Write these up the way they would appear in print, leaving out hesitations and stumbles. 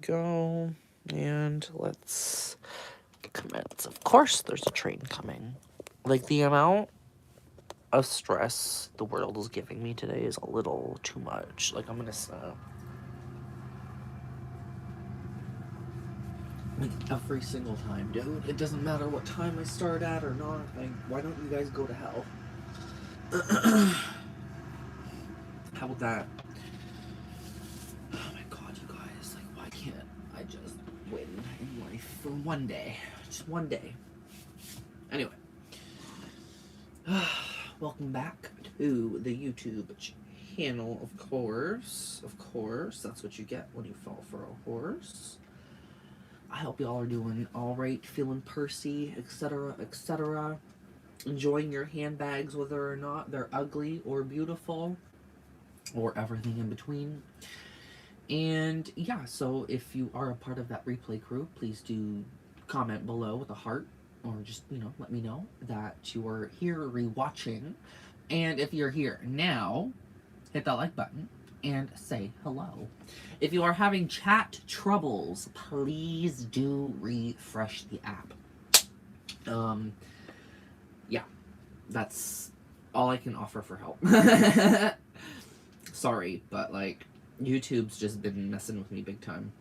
go. And let's commence. Of course there's a train coming. Like, the amount of stress the world is giving me today is a little too much. Like, I'm gonna snap. Like, every single time, dude. It doesn't matter what time I start at or not. Like, why don't you guys go to hell? How about that? Oh my god, you guys. Like, why can't I just win in life for one day? Just one day. Anyway. Welcome back to the YouTube channel, of course. Of course. That's what you get when you fall for a horse. I hope y'all are doing alright, feeling pursy, etc., etc. Enjoying your handbags, whether or not they're ugly or beautiful, or everything in between. And yeah, so if you are a part of that replay crew, please do comment below with a heart, or just, let me know that you are here rewatching. And if you're here now, hit that like button and say hello. If you are having chat troubles, please do refresh the app. Yeah, that's all I can offer for help. Sorry, but like, YouTube's just been messing with me big time.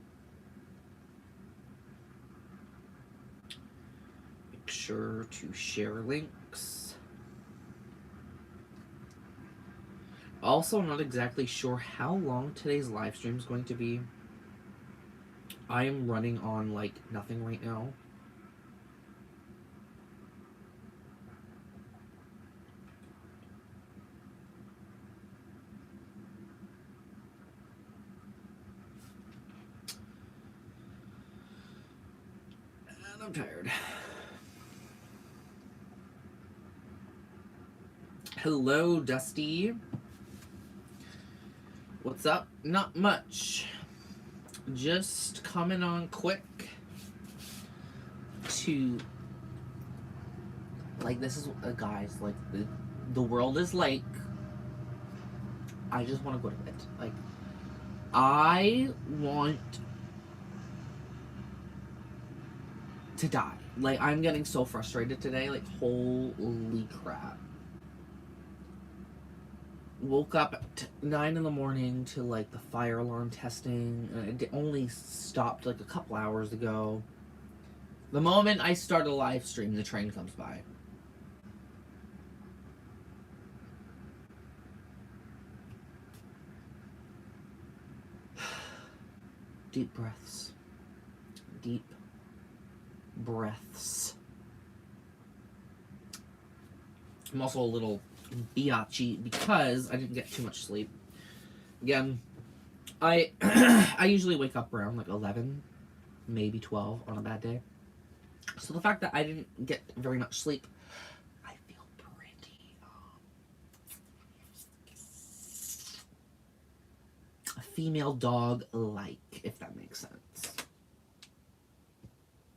Make sure to share links. Also, I'm not exactly sure how long today's live stream is going to be. I am running on, like, nothing right now. And I'm tired. Hello, Dusty. What's up? Not much. Just coming on quick to, like, this is, guys, like, the world is like, I just want to go to bed. Like, I want to die. Like, I'm getting so frustrated today. Like, holy crap. Woke up at 9 in the morning to, like, the fire alarm testing. And it only stopped, like, a couple hours ago. The moment I start a live stream, the train comes by. Deep breaths. Deep breaths. I'm also a little biatchy because I didn't get too much sleep. Again, I usually wake up around like 11, maybe 12 on a bad day. So the fact that I didn't get very much sleep, I feel pretty a female dog-like, if that makes sense.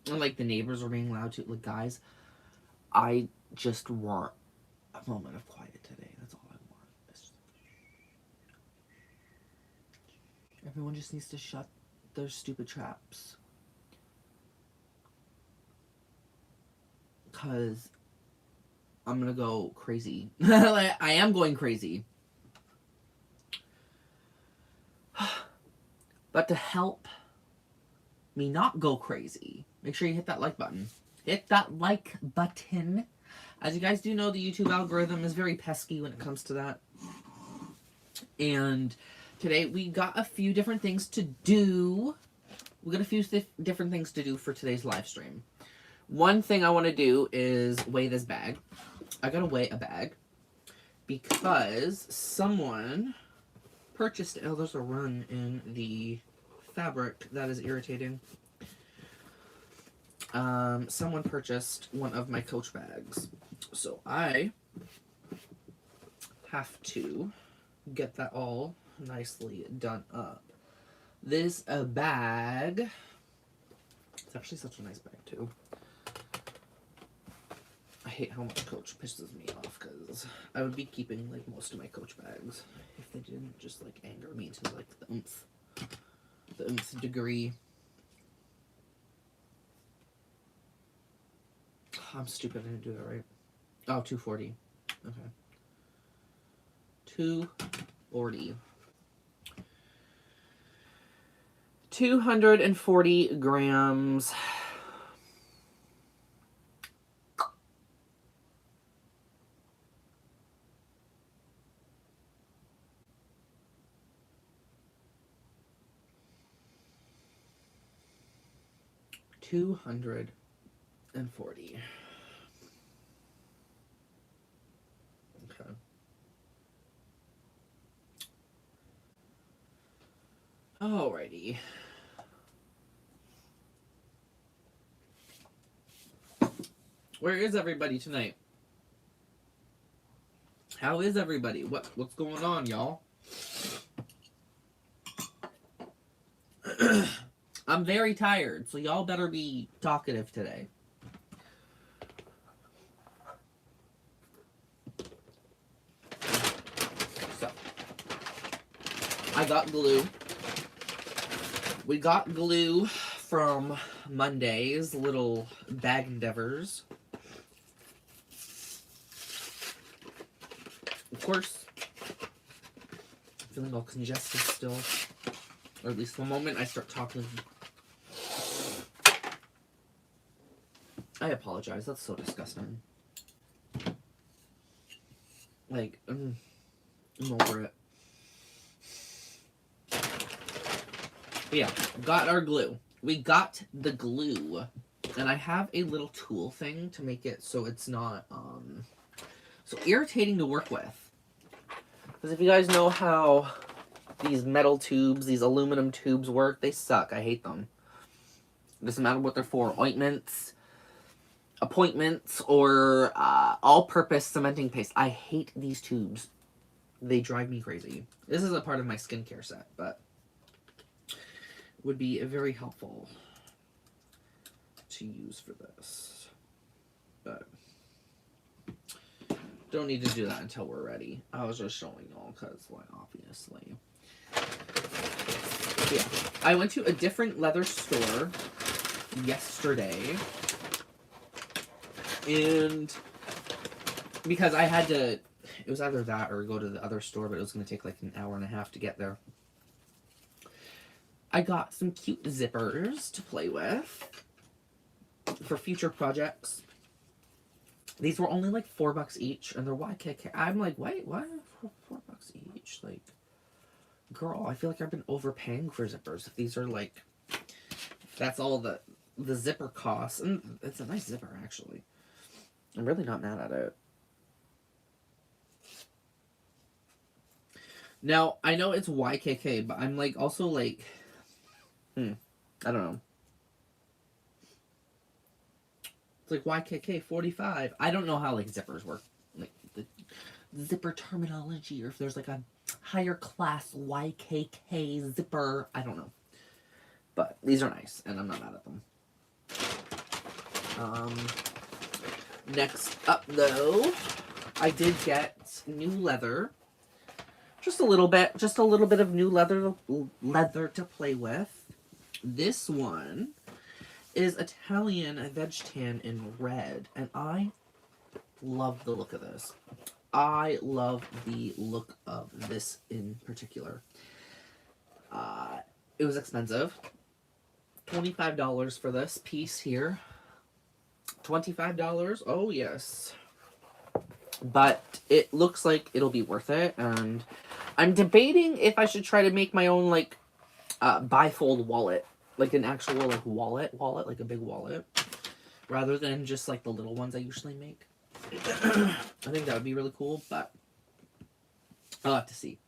And like the neighbors are being loud too. Like, guys, I just want a moment of quiet today. That's all I want. Everyone just needs to shut their stupid traps. Because I'm gonna go crazy. Like, I am going crazy. But to help me not go crazy, make sure you hit that like button. Hit that like button. As you guys do know, the YouTube algorithm is very pesky when it comes to that. And today we got a few different things to do. We got a few different things to do for today's live stream. One thing I want to do is weigh this bag. I gotta weigh a bag because someone purchased it. Oh, there's a run in the fabric. That is irritating. Someone purchased one of my Coach bags. So I have to get that all nicely done up. This bag, it's actually such a nice bag too. I hate how much Coach pisses me off because I would be keeping like most of my Coach bags if they didn't just like anger me to like the oomph degree. I'm stupid. I didn't do that right. Oh, 240. Okay. 240. 240 grams. $240. Okay. Alrighty. Where is everybody tonight? How is everybody? What's going on, y'all? I'm very tired, so y'all better be talkative today. So, I got glue. We got glue from Monday's little bag endeavors. Of course, I'm feeling all congested still. Or at least the moment I start talking. I apologize, that's so disgusting. Like, I'm over it. But yeah, got our glue. We got the glue. And I have a little tool thing to make it so it's not, so irritating to work with. Because if you guys know how these metal tubes, these aluminum tubes work, they suck. I hate them. It doesn't matter what they're for. Ointments, appointments, or all-purpose cementing paste. I hate these tubes. They drive me crazy. This is a part of my skincare set, but would be very helpful to use for this. But don't need to do that until we're ready. I was just showing y'all because, like, obviously. Yeah. I went to a different leather store yesterday. And because I had to, it was either that or go to the other store, but it was going to take like an hour and a half to get there. I got some cute zippers to play with for future projects. These were only like $4 each, and they're YKK. I'm like, wait, what? $4 each? Like, girl, I feel like I've been overpaying for zippers. If these are like, that's all the zipper costs, and it's a nice zipper actually. I'm really not mad at it. Now, I know it's YKK, but I'm like also like, I don't know. It's like YKK 45. I don't know how like zippers work, like the zipper terminology, or if there's like a higher class YKK zipper. I don't know. But these are nice, and I'm not mad at them. Next up, though, I did get new leather. Just a little bit of new leather to play with. This one is Italian veg tan in red, and I love the look of this. I love the look of this in particular. It was expensive. $25 for this piece here. $25? Oh, yes. But it looks like it'll be worth it, and I'm debating if I should try to make my own, like, bifold wallet. Like an actual, like, wallet, like a big wallet. Rather than just, like, the little ones I usually make. I think that would be really cool, but I'll have to see.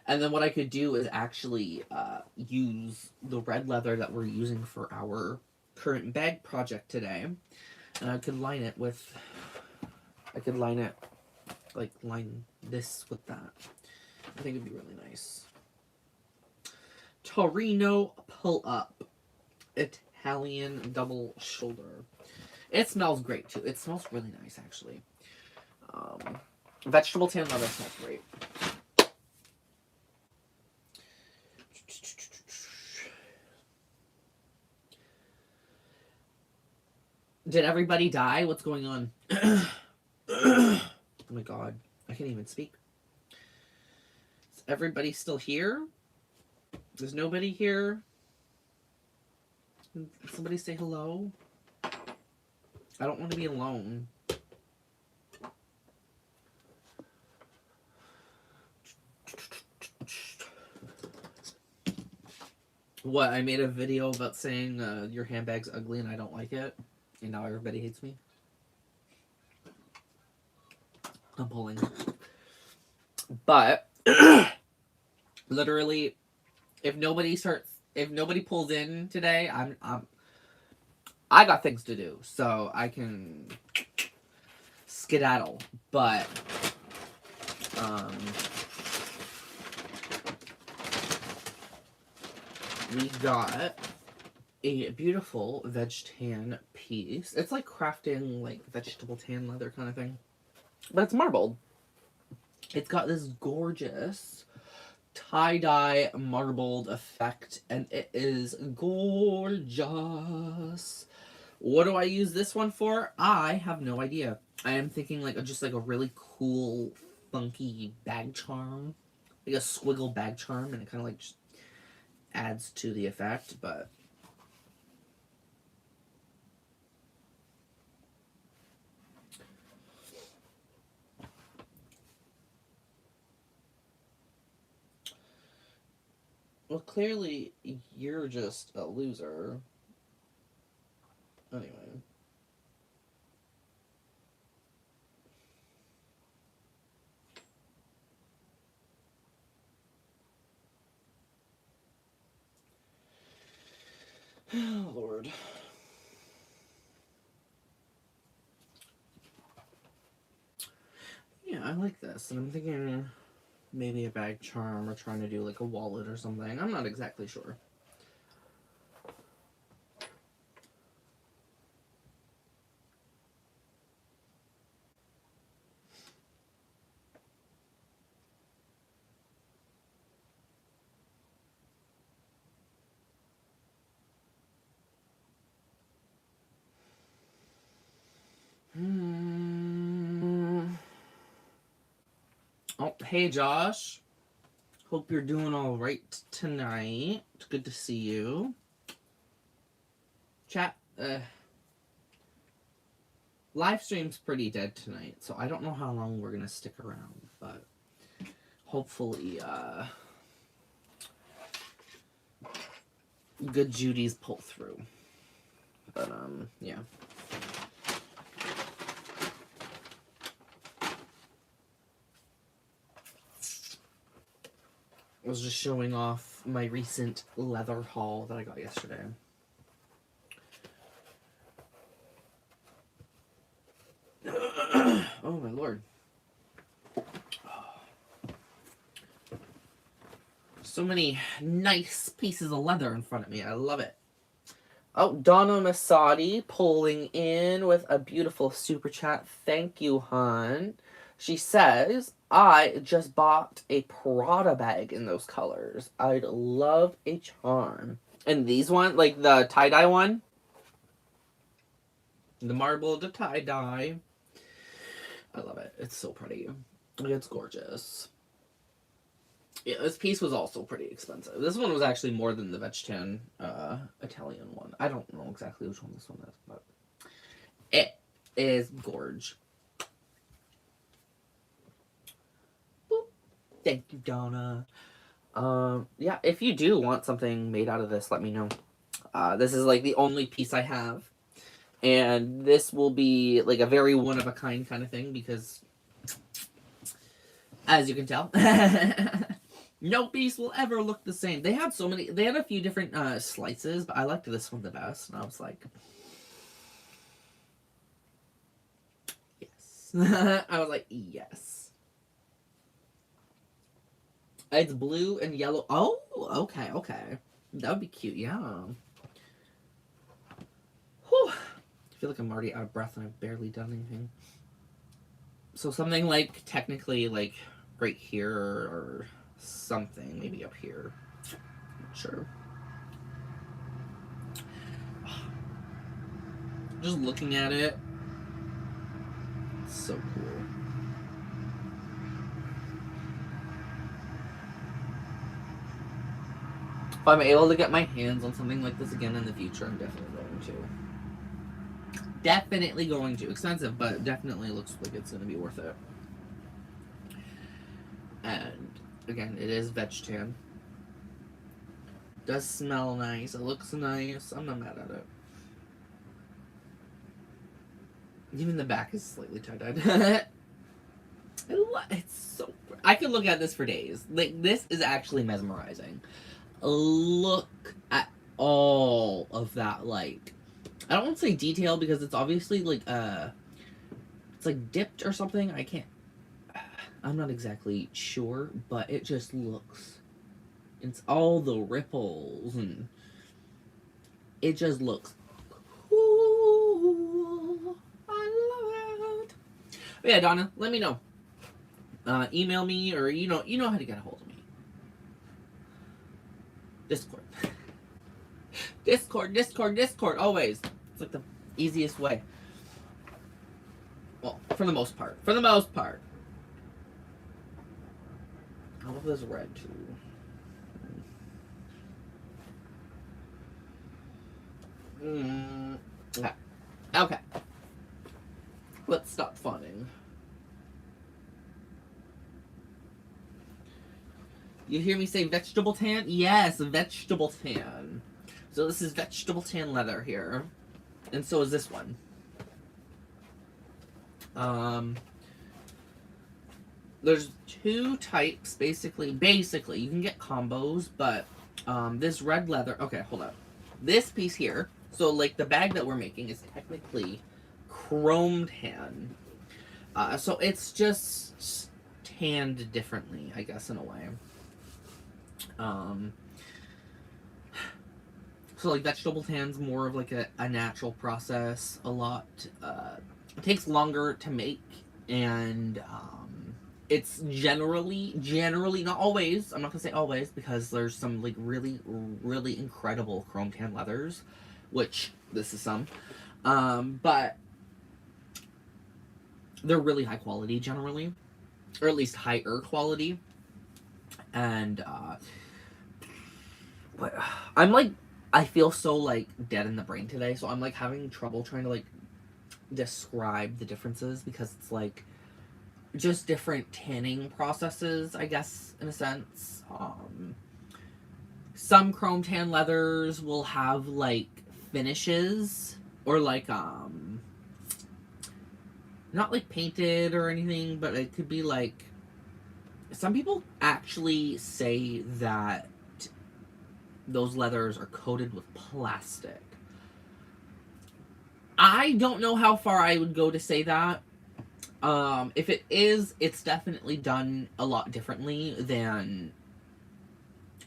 And then what I could do is actually use the red leather that we're using for our current bag project today. And I could line it with, line this with that. I think it'd be really nice. Torino pull-up. Italian double shoulder. It smells great, too. It smells really nice, actually. Vegetable tan leather smells great. Did everybody die? What's going on? Oh my god. I can't even speak. Is everybody still here? Is nobody here? Somebody say hello? I don't want to be alone. What? I made a video about saying your handbag's ugly and I don't like it, and now everybody hates me. I'm pulling. But literally, if nobody pulls in today, I got things to do, so I can skedaddle. But we got a beautiful veg tan piece. It's like crafting like vegetable tan leather kind of thing, but it's marbled. It's got this gorgeous tie-dye marbled effect, and it is gorgeous. What do I use this one for? I have no idea. I am thinking like just like a really cool, funky bag charm, like a squiggle bag charm, and it kind of like just adds to the effect. But well, clearly you're just a loser. Anyway. Oh, Lord. Yeah, I like this. And I'm thinking maybe a bag charm or trying to do like a wallet or something. I'm not exactly sure. Oh, hey Josh. Hope you're doing all right tonight. It's good to see you. Chat, live stream's pretty dead tonight, so I don't know how long we're gonna stick around, but hopefully, good Judy's pull through. But, yeah. I was just showing off my recent leather haul that I got yesterday. Oh my lord. So many nice pieces of leather in front of me. I love it. Oh, Donna Masadi pulling in with a beautiful super chat. Thank you, hon. She says, I just bought a Prada bag in those colors. I'd love a charm. And these one, like the tie-dye one? The marbled tie-dye. I love it. It's so pretty. It's gorgeous. Yeah, this piece was also pretty expensive. This one was actually more than the Veg-Tan Italian one. I don't know exactly which one this one is, but it is gorge. Boop. Thank you, Donna. Yeah, if you do want something made out of this, let me know. This is like the only piece I have. And this will be like a very one-of-a-kind kind of thing because, as you can tell, no piece will ever look the same. They had so many. They had a few different slices, but I liked this one the best. And I was like, yes. I was like, yes. It's blue and yellow. Oh, okay, okay. That would be cute. Yeah. Whew. I feel like I'm already out of breath and I've barely done anything. So something like technically like right here or something, maybe up here. Not sure. Just looking at it, it's so cool. If I'm able to get my hands on something like this again in the future, I'm definitely going to. Definitely going to. Expensive, but definitely looks like it's going to be worth it. And again, it is veg tan. Does smell nice. It looks nice. I'm not mad at it. Even the back is slightly tie-dyed. It's so... I could look at this for days. Like, this is actually mesmerizing. Look at all of that, like... I don't want to say detail because it's obviously, like, it's, like, dipped or something. I can't... I'm not exactly sure, but it just looks... It's all the ripples, and it just looks cool. I love it. But yeah, Donna, let me know. Email me, or you know how to get a hold of me. Discord, always. It's like the easiest way. Well, for the most part. I love this red, too. Okay. Let's stop fawning. You hear me say vegetable tan? Yes, vegetable tan. So this is vegetable tan leather here. And so is this one. There's two types, basically. You can get combos, but this red leather... Okay, hold on. This piece here, so like the bag that we're making is technically chrome tan. So it's just tanned differently, I guess, in a way. So like vegetable tan's more of like a natural process. It takes longer to make, and it's generally, not always, I'm not gonna say always, because there's some like really, really incredible chrome tan leathers, which this is some, but they're really high quality generally, or at least higher quality. And I'm like, I feel so like dead in the brain today, so I'm like having trouble trying to like describe the differences, because it's like just different tanning processes, I guess, in a sense. Some chrome tan leathers will have like finishes, or like not like painted or anything, but it could be like, some people actually say that those leathers are coated with plastic. I don't know how far I would go to say that. If it is, it's definitely done a lot differently than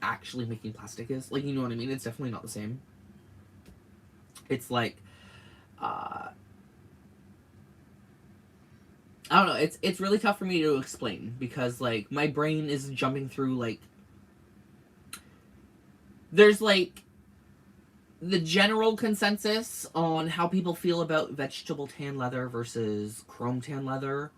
actually making plastic is. Like, you know what I mean? It's definitely not the same. It's like, I don't know. It's really tough for me to explain, because like my brain is jumping through like, there's like the general consensus on how people feel about vegetable tan leather versus chrome tan leather.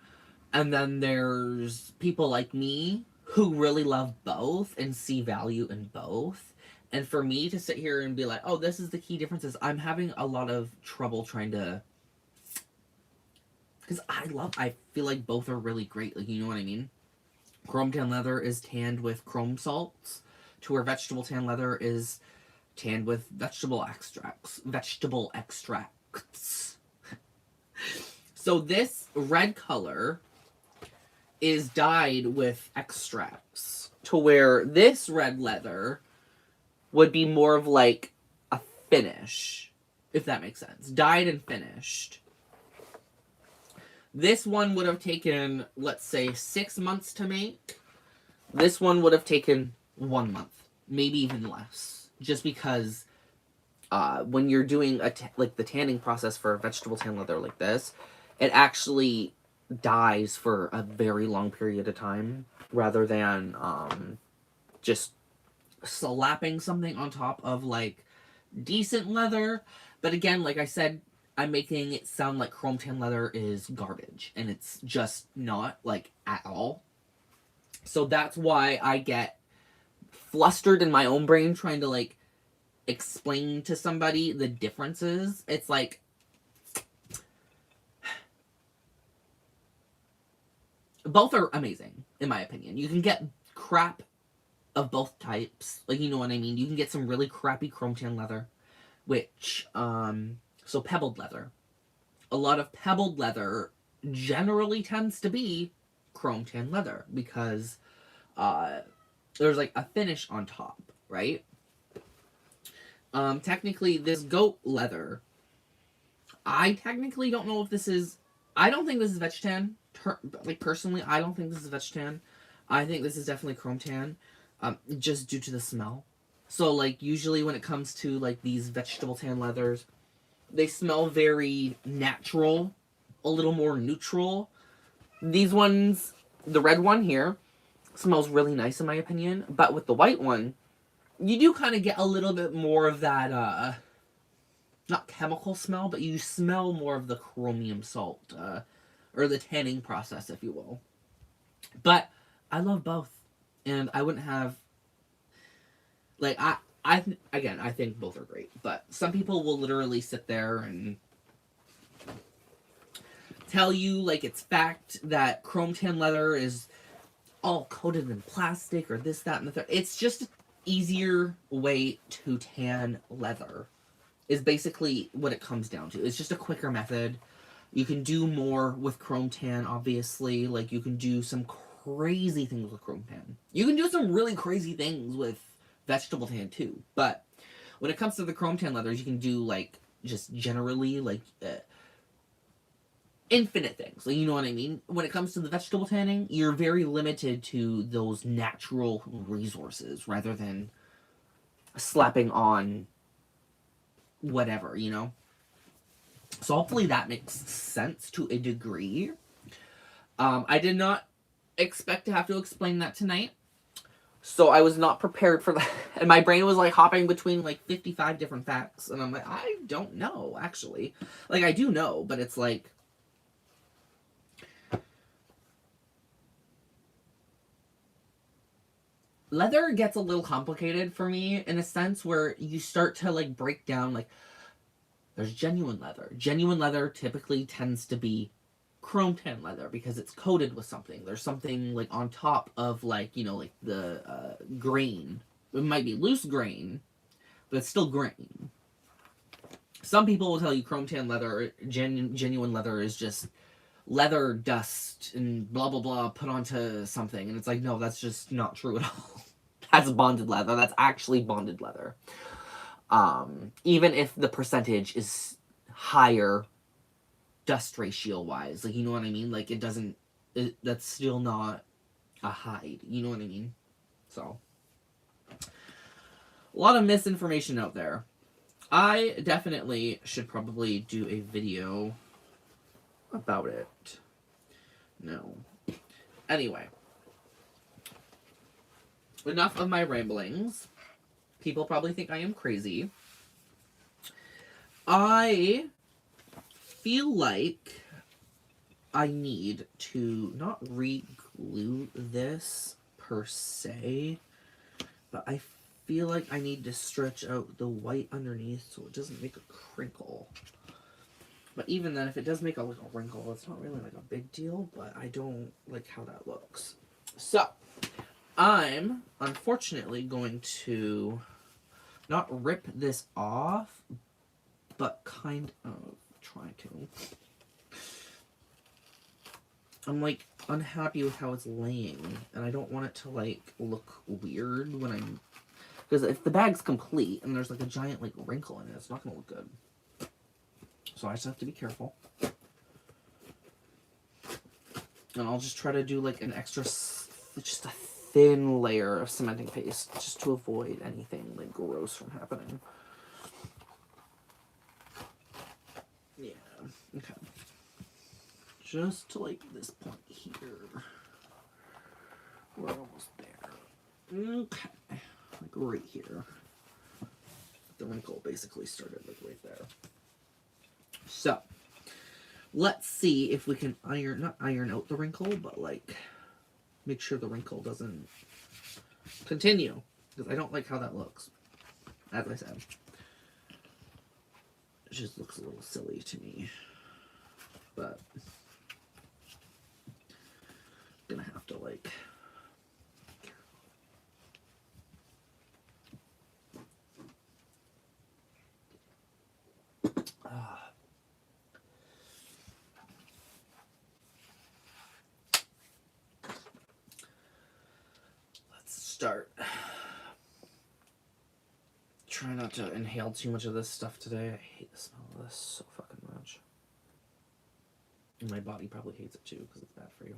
And then there's people like me who really love both and see value in both. And for me to sit here and be like, oh, this is the key differences, I'm having a lot of trouble trying to... Because I feel like both are really great. Like, you know what I mean? Chrome tan leather is tanned with chrome salts, to where vegetable tan leather is tanned with vegetable extracts. So this red color is dyed with extracts, to where this red leather would be more of like a finish, if that makes sense. Dyed and finished. This one would have taken, let's say, 6 months to make. This one would have taken 1 month, maybe even less, just because when you're doing like the tanning process for a vegetable tan leather like this, it actually dyes for a very long period of time, rather than just slapping something on top of like decent leather. But again, like I said, I'm making it sound like chrome tan leather is garbage, and it's just not, like, at all. So that's why I get flustered in my own brain trying to, like, explain to somebody the differences. It's like, both are amazing, in my opinion. You can get crap of both types. Like, you know what I mean? You can get some really crappy chrome tan leather, which, so pebbled leather. A lot of pebbled leather generally tends to be chrome tan leather because there's like a finish on top, right? Technically, this goat leather, I technically don't know if this is. I don't think this is veg tan. Like, personally, I don't think this is veg tan. I think this is definitely chrome tan, just due to the smell. So, like, usually when it comes to like these vegetable tan leathers, they smell very natural, a little more neutral. These ones, the red one here, smells really nice in my opinion, but with the white one, you do kind of get a little bit more of that, not chemical smell, but you smell more of the chromium salt, or the tanning process, if you will. But I love both, and I wouldn't have, like, again, I think both are great, but some people will literally sit there and tell you, like, it's fact that chrome tan leather is all coated in plastic or this, that, and the third. It's just an easier way to tan leather, is basically what it comes down to. It's just a quicker method. You can do more with chrome tan, obviously. Like, you can do some crazy things with chrome tan. You can do some really crazy things with vegetable tan, too. But when it comes to the chrome tan leathers, you can do, like, just generally, like, infinite things. Like, you know what I mean? When it comes to the vegetable tanning, you're very limited to those natural resources rather than slapping on whatever, you know? So hopefully that makes sense to a degree. I did not expect to have to explain that tonight. So I was not prepared for that. And my brain was like hopping between like 55 different facts. And I'm like, I don't know, actually. Like, I do know, but it's like, leather gets a little complicated for me in a sense where you start to like break down, like, there's genuine leather. Genuine leather typically tends to be chrome tan leather because it's coated with something. There's something like on top of, like, you know, like the grain. It might be loose grain, but it's still grain. Some people will tell you chrome tan leather, genuine leather is just leather dust and blah blah blah put onto something, and it's like, no, that's just not true at all. That's bonded leather. That's actually bonded leather. Even if the percentage is higher dust ratio wise, like, you know what I mean? Like, it doesn't, that's still not a hide. You know what I mean? So, a lot of misinformation out there. I definitely should probably do a video about it. No. Anyway. Enough of my ramblings. People probably think I am crazy. I feel like I need to not re-glue this per se, but I feel like I need to stretch out the white underneath so it doesn't make a crinkle. But even then, if it does make a little wrinkle, it's not really like a big deal, but I don't like how that looks. So, I'm unfortunately going to not rip this off, but kind of try to. I'm like unhappy with how it's laying, and I don't want it to like look weird when I'm, because if the bag's complete and there's like a giant like wrinkle in it, it's not gonna look good. So I just have to be careful. And I'll just try to do like an extra, just a thin layer of cementing paste just to avoid anything like gross from happening. Yeah, okay. Just to like this point here. We're almost there. Okay. Like right here. The wrinkle basically started like right there. So, let's see if we can not iron out the wrinkle, but like make sure the wrinkle doesn't continue. Because I don't like how that looks. As I said. It just looks a little silly to me. But I'm gonna have to like let's start. Try not to inhale too much of this stuff today. I hate the smell of this so fucking much. And my body probably hates it too because it's bad for you.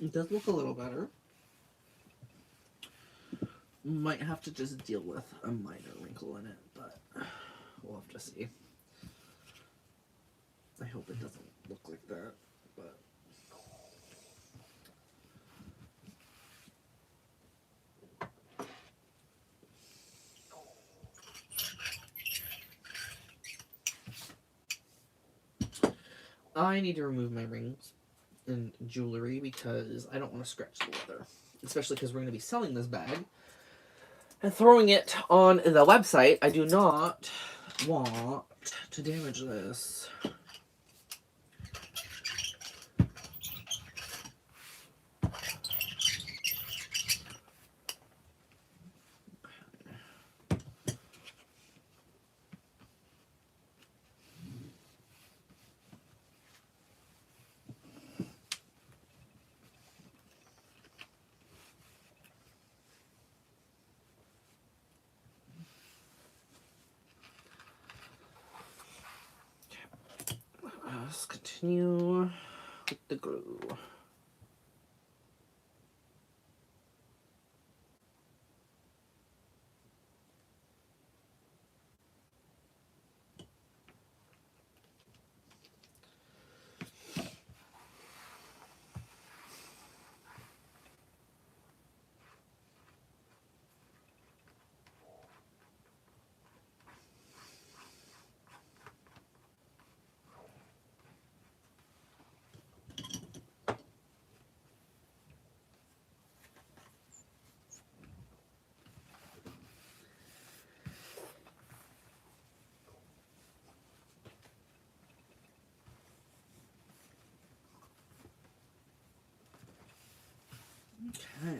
It does look a little better. Might have to just deal with a minor wrinkle in it, but we'll have to see. I hope it doesn't look like that, but I need to remove my rings and jewelry because I don't want to scratch the leather, especially because we're going to be selling this bag and throwing it on the website. I do not want to damage this. Let's continue with the glue. Okay.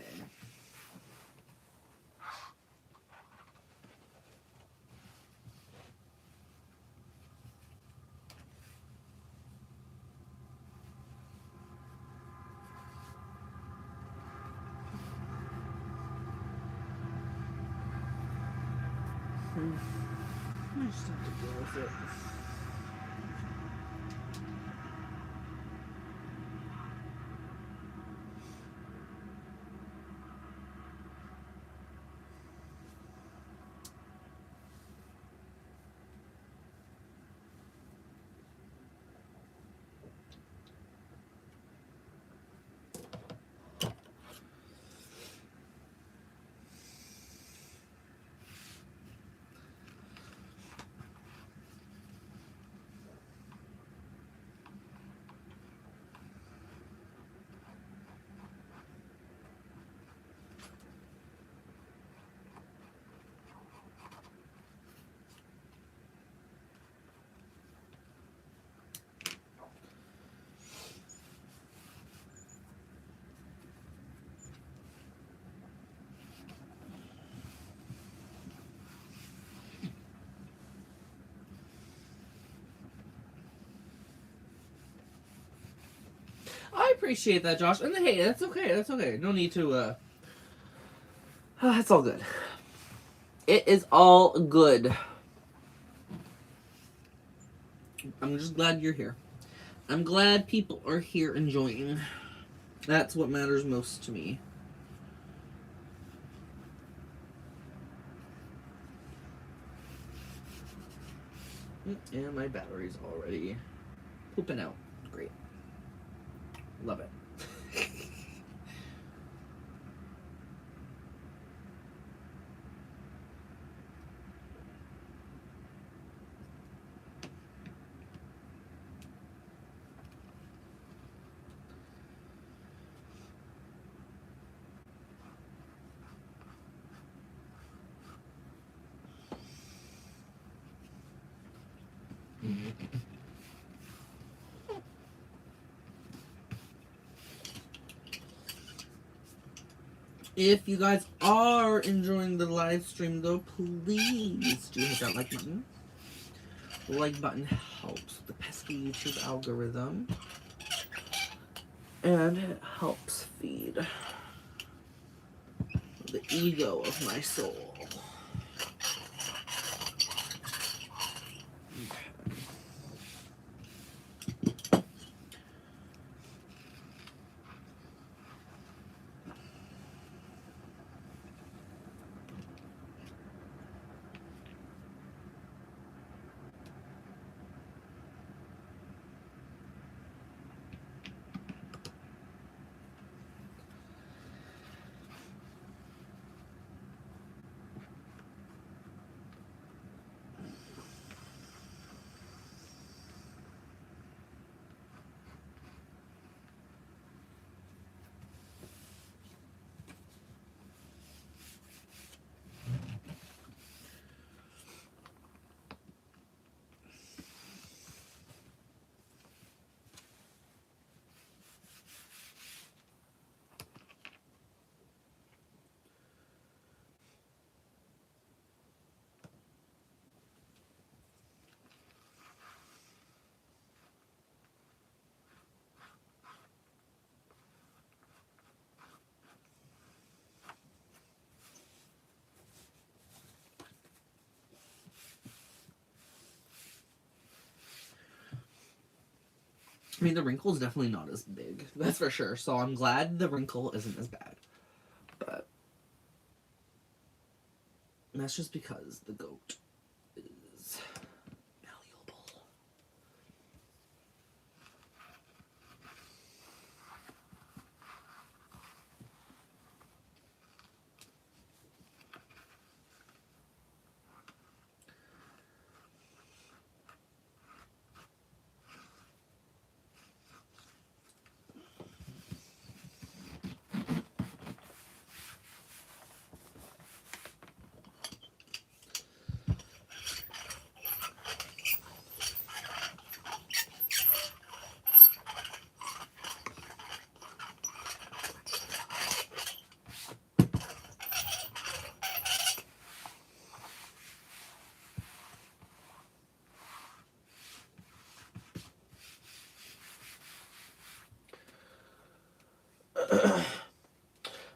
I just have to deal with it. appreciate that, Josh. And hey, that's okay. That's okay. No need to, it's all good. It is all good. I'm just glad you're here. I'm glad people are here enjoying. That's what matters most to me. And my battery's already pooping out. Great. Love it. If you guys are enjoying the live stream, though, please do hit that like button. The like button helps the pesky YouTube algorithm. And it helps feed the ego of my soul. I mean, the wrinkle is definitely not as big. That's for sure. So I'm glad the wrinkle isn't as bad. But that's just because the goat is malleable.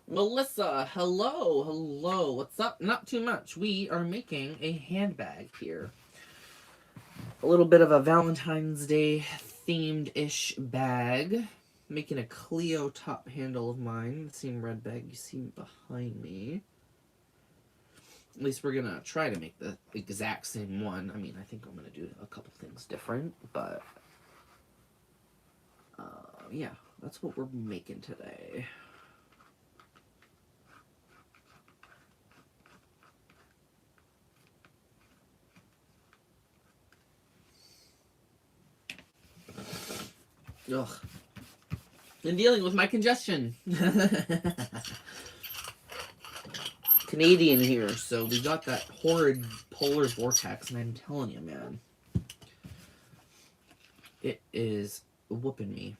Melissa, hello, what's up? Not too much. We are making a handbag here. A little bit of a Valentine's Day themed-ish bag. Making a Cleo top handle of mine. The same red bag you see behind me. At least we're gonna try to make the exact same one. I mean, I think I'm gonna do a couple things different, but yeah, that's what we're making today. Ugh. Been dealing with my congestion. Canadian here, so we got that horrid polar vortex, and I'm telling you, man, it is whooping me.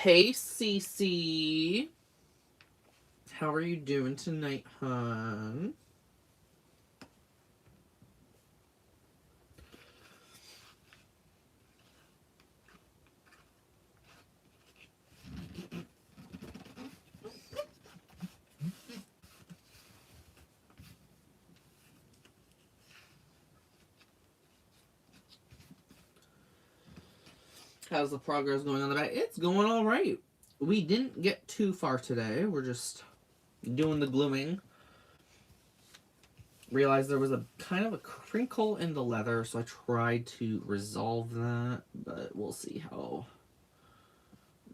Hey, Cece. How are you doing tonight, hon? How's the progress going on the back? It's going all right. We didn't get too far today. We're just doing the gluing. Realized there was a kind of a crinkle in the leather, so I tried to resolve that, but we'll see how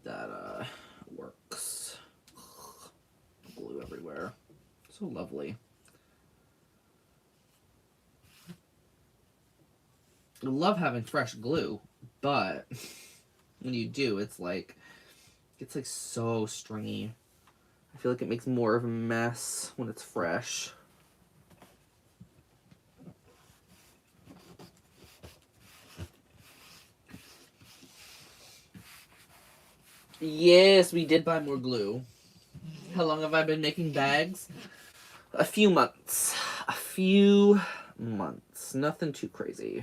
that works. Glue everywhere. So lovely. I love having fresh glue, but when you do, it's like so stringy. I feel like it makes more of a mess when it's fresh. Yes, we did buy more glue. How long have I been making bags? A few months. A few months. Nothing too crazy.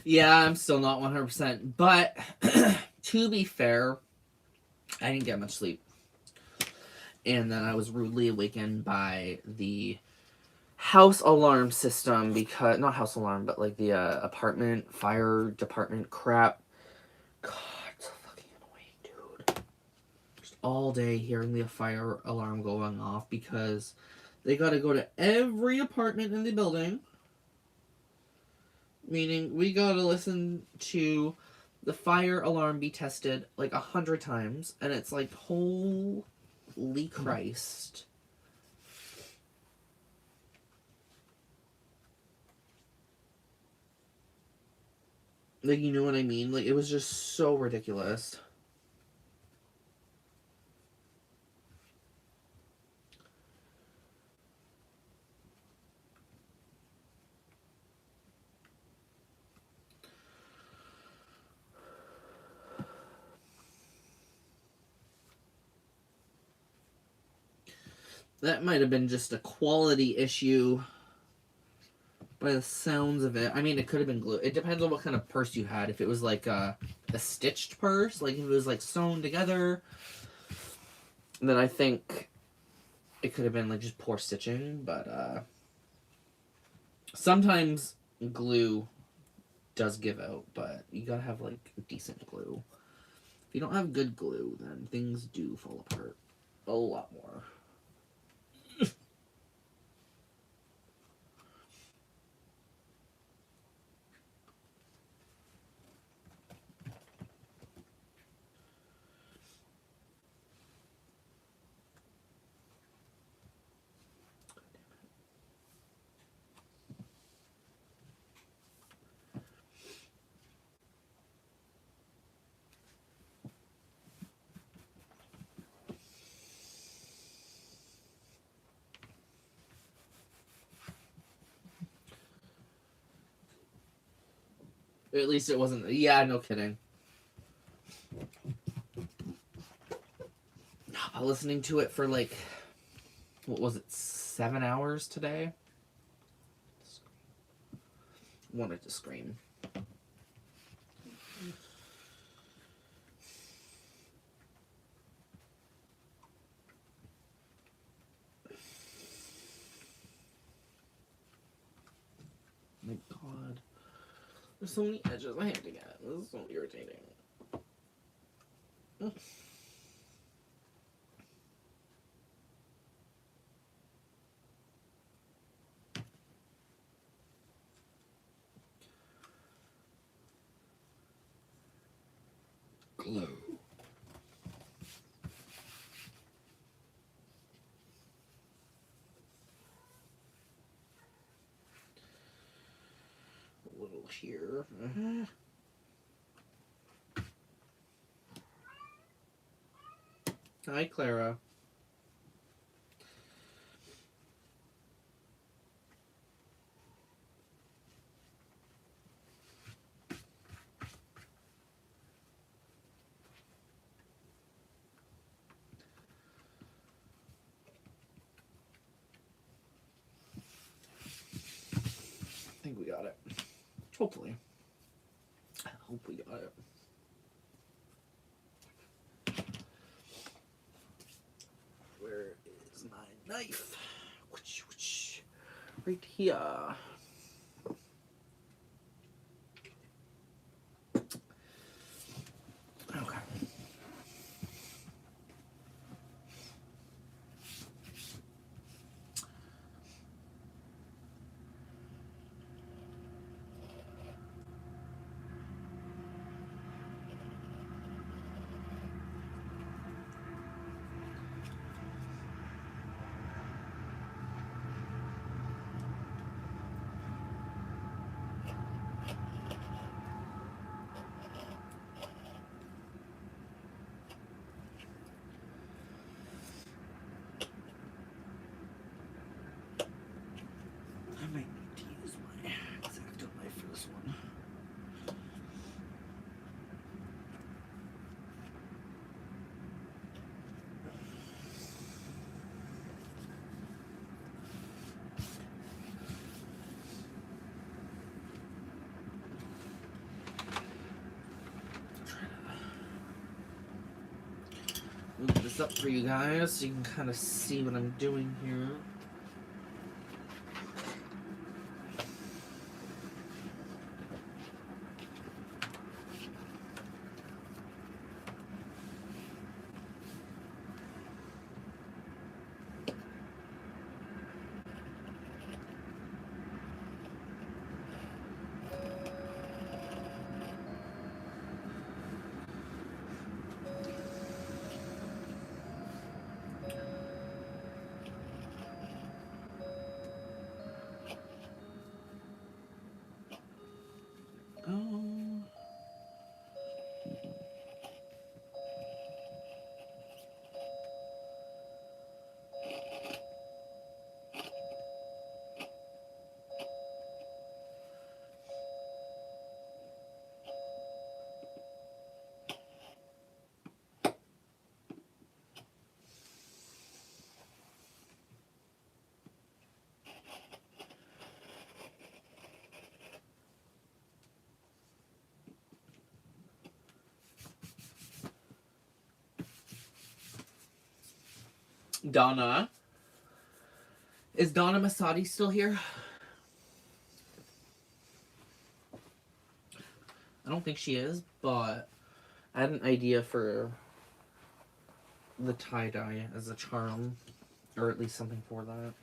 Yeah, I'm still not 100%. But to be fair, I didn't get much sleep. And then I was rudely awakened by the house alarm system, because not house alarm, but like the apartment fire department crap. God, it's so fucking annoying, dude. Just all day hearing the fire alarm going off because they got to go to every apartment in the building. Meaning we got to listen to the fire alarm be tested like 100 times, and it's like, holy Christ. Like, you know what I mean? Like, it was just so ridiculous. That might have been just a quality issue by the sounds of it. I mean, it could have been glue. It depends on what kind of purse you had. If it was like a stitched purse, like if it was like sewn together, then I think it could have been like just poor stitching. But sometimes glue does give out, but you gotta have like decent glue. If you don't have good glue, then things do fall apart a lot more. At least it wasn't. Yeah, no kidding. Listening to it for like, what was it, 7 hours today? Wanted to scream. My God. There's so many edges I have to get. This is so irritating. Glow. A little here. Hi, Clara. I think we got it. Hopefully. I hope we got it. Where is my knife? Right here. Okay. I might need to use my X-Acto knife for this one. Move this up for you guys so you can kind of see what I'm doing here. Donna. Is Donna Masadi still here? I don't think she is, but I had an idea for the tie-dye as a charm, or at least something for that.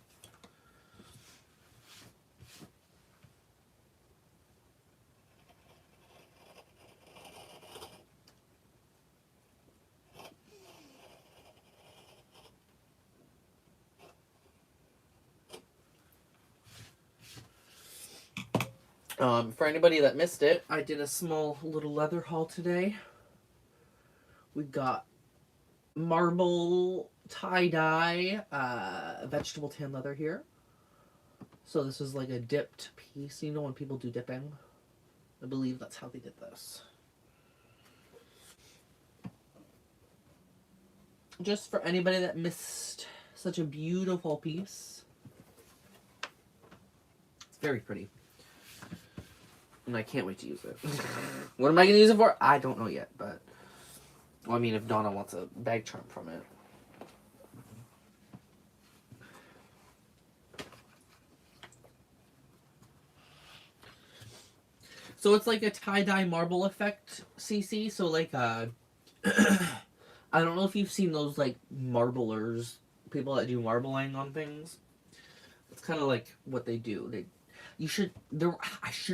For anybody that missed it, I did a small little leather haul today. We got marble tie-dye vegetable tan leather here. So this is like a dipped piece. You know when people do dipping? I believe that's how they did this. Just for anybody that missed such a beautiful piece. It's very pretty. And I can't wait to use it. What am I going to use it for? I don't know yet, but... Well, I mean, if Donna wants a bag charm from it. So it's like a tie-dye marble effect, CC. So like, I don't know if you've seen those, like, marblers. People that do marbling on things. It's kind of like what they do. I should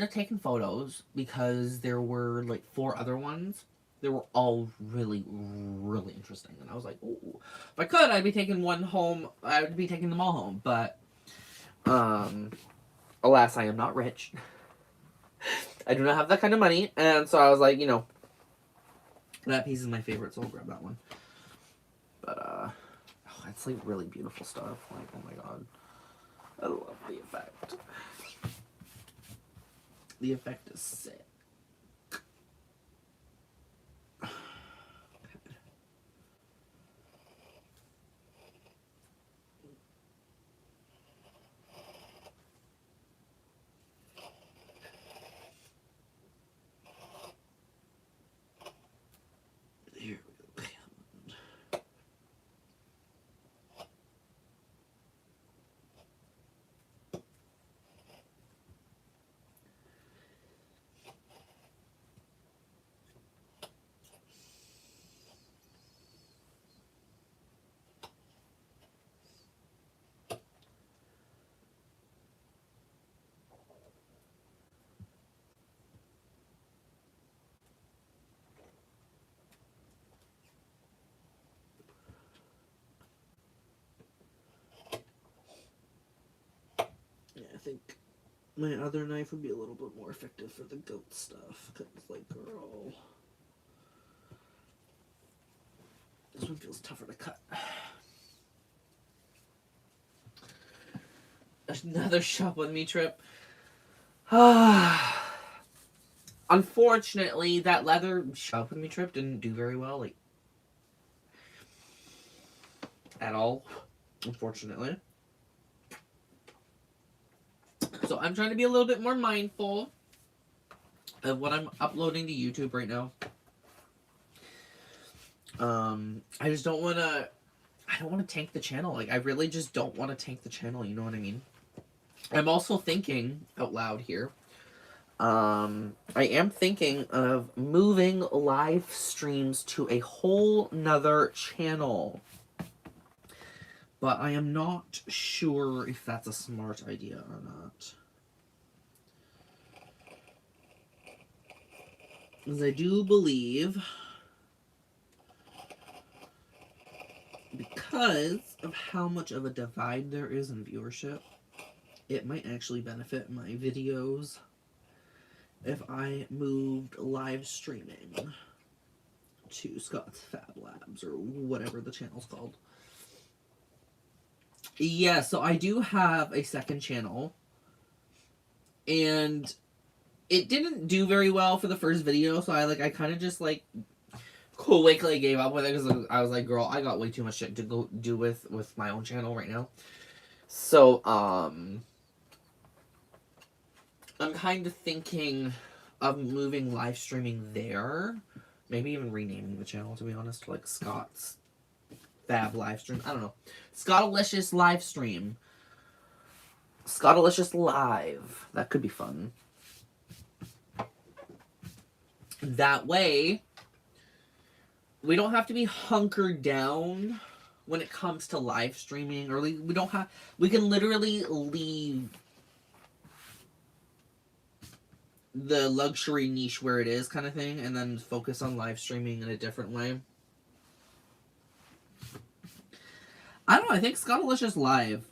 have taken photos because there were like 4 other ones. They were all really, really interesting. And I was like, ooh, if I could, I'd be taking one home. I would be taking them all home. But, alas, I am not rich. I do not have that kind of money. And so I was like, you know, that piece is my favorite, so I'll grab that one. But, oh, it's like really beautiful stuff. Like, oh my god. I love the effect. The effect is sick. Here we go. Yeah, I think my other knife would be a little bit more effective for the goat stuff. Because, like, girl. This one feels tougher to cut. Another shop with me trip. Unfortunately, that leather shop with me trip didn't do very well, like, at all. Unfortunately. So I'm trying to be a little bit more mindful of what I'm uploading to YouTube right now. I just don't want to... I don't want to tank the channel. Like, I really just don't want to tank the channel, you know what I mean? I'm also thinking out loud here. I am thinking of moving live streams to a whole nother channel. But I am not sure if that's a smart idea or not. Because I do believe, because of how much of a divide there is in viewership, it might actually benefit my videos if I moved live streaming to Scott's Fab Labs, or whatever the channel's called. Yeah, so I do have a second channel, and it didn't do very well for the first video, so I kind of just, like, quickly gave up with it, because I was like, girl, I got way too much shit to go do with my own channel right now. So, I'm kind of thinking of moving live streaming there. Maybe even renaming the channel, to be honest, to, like, Scott's Fab live stream. I don't know. Scottilicious live stream. Scottilicious live. That could be fun. That way, we don't have to be hunkered down when it comes to live streaming, or we can literally leave the luxury niche where it is, kind of thing, and then focus on live streaming in a different way. I don't know, I think Scottilicious Live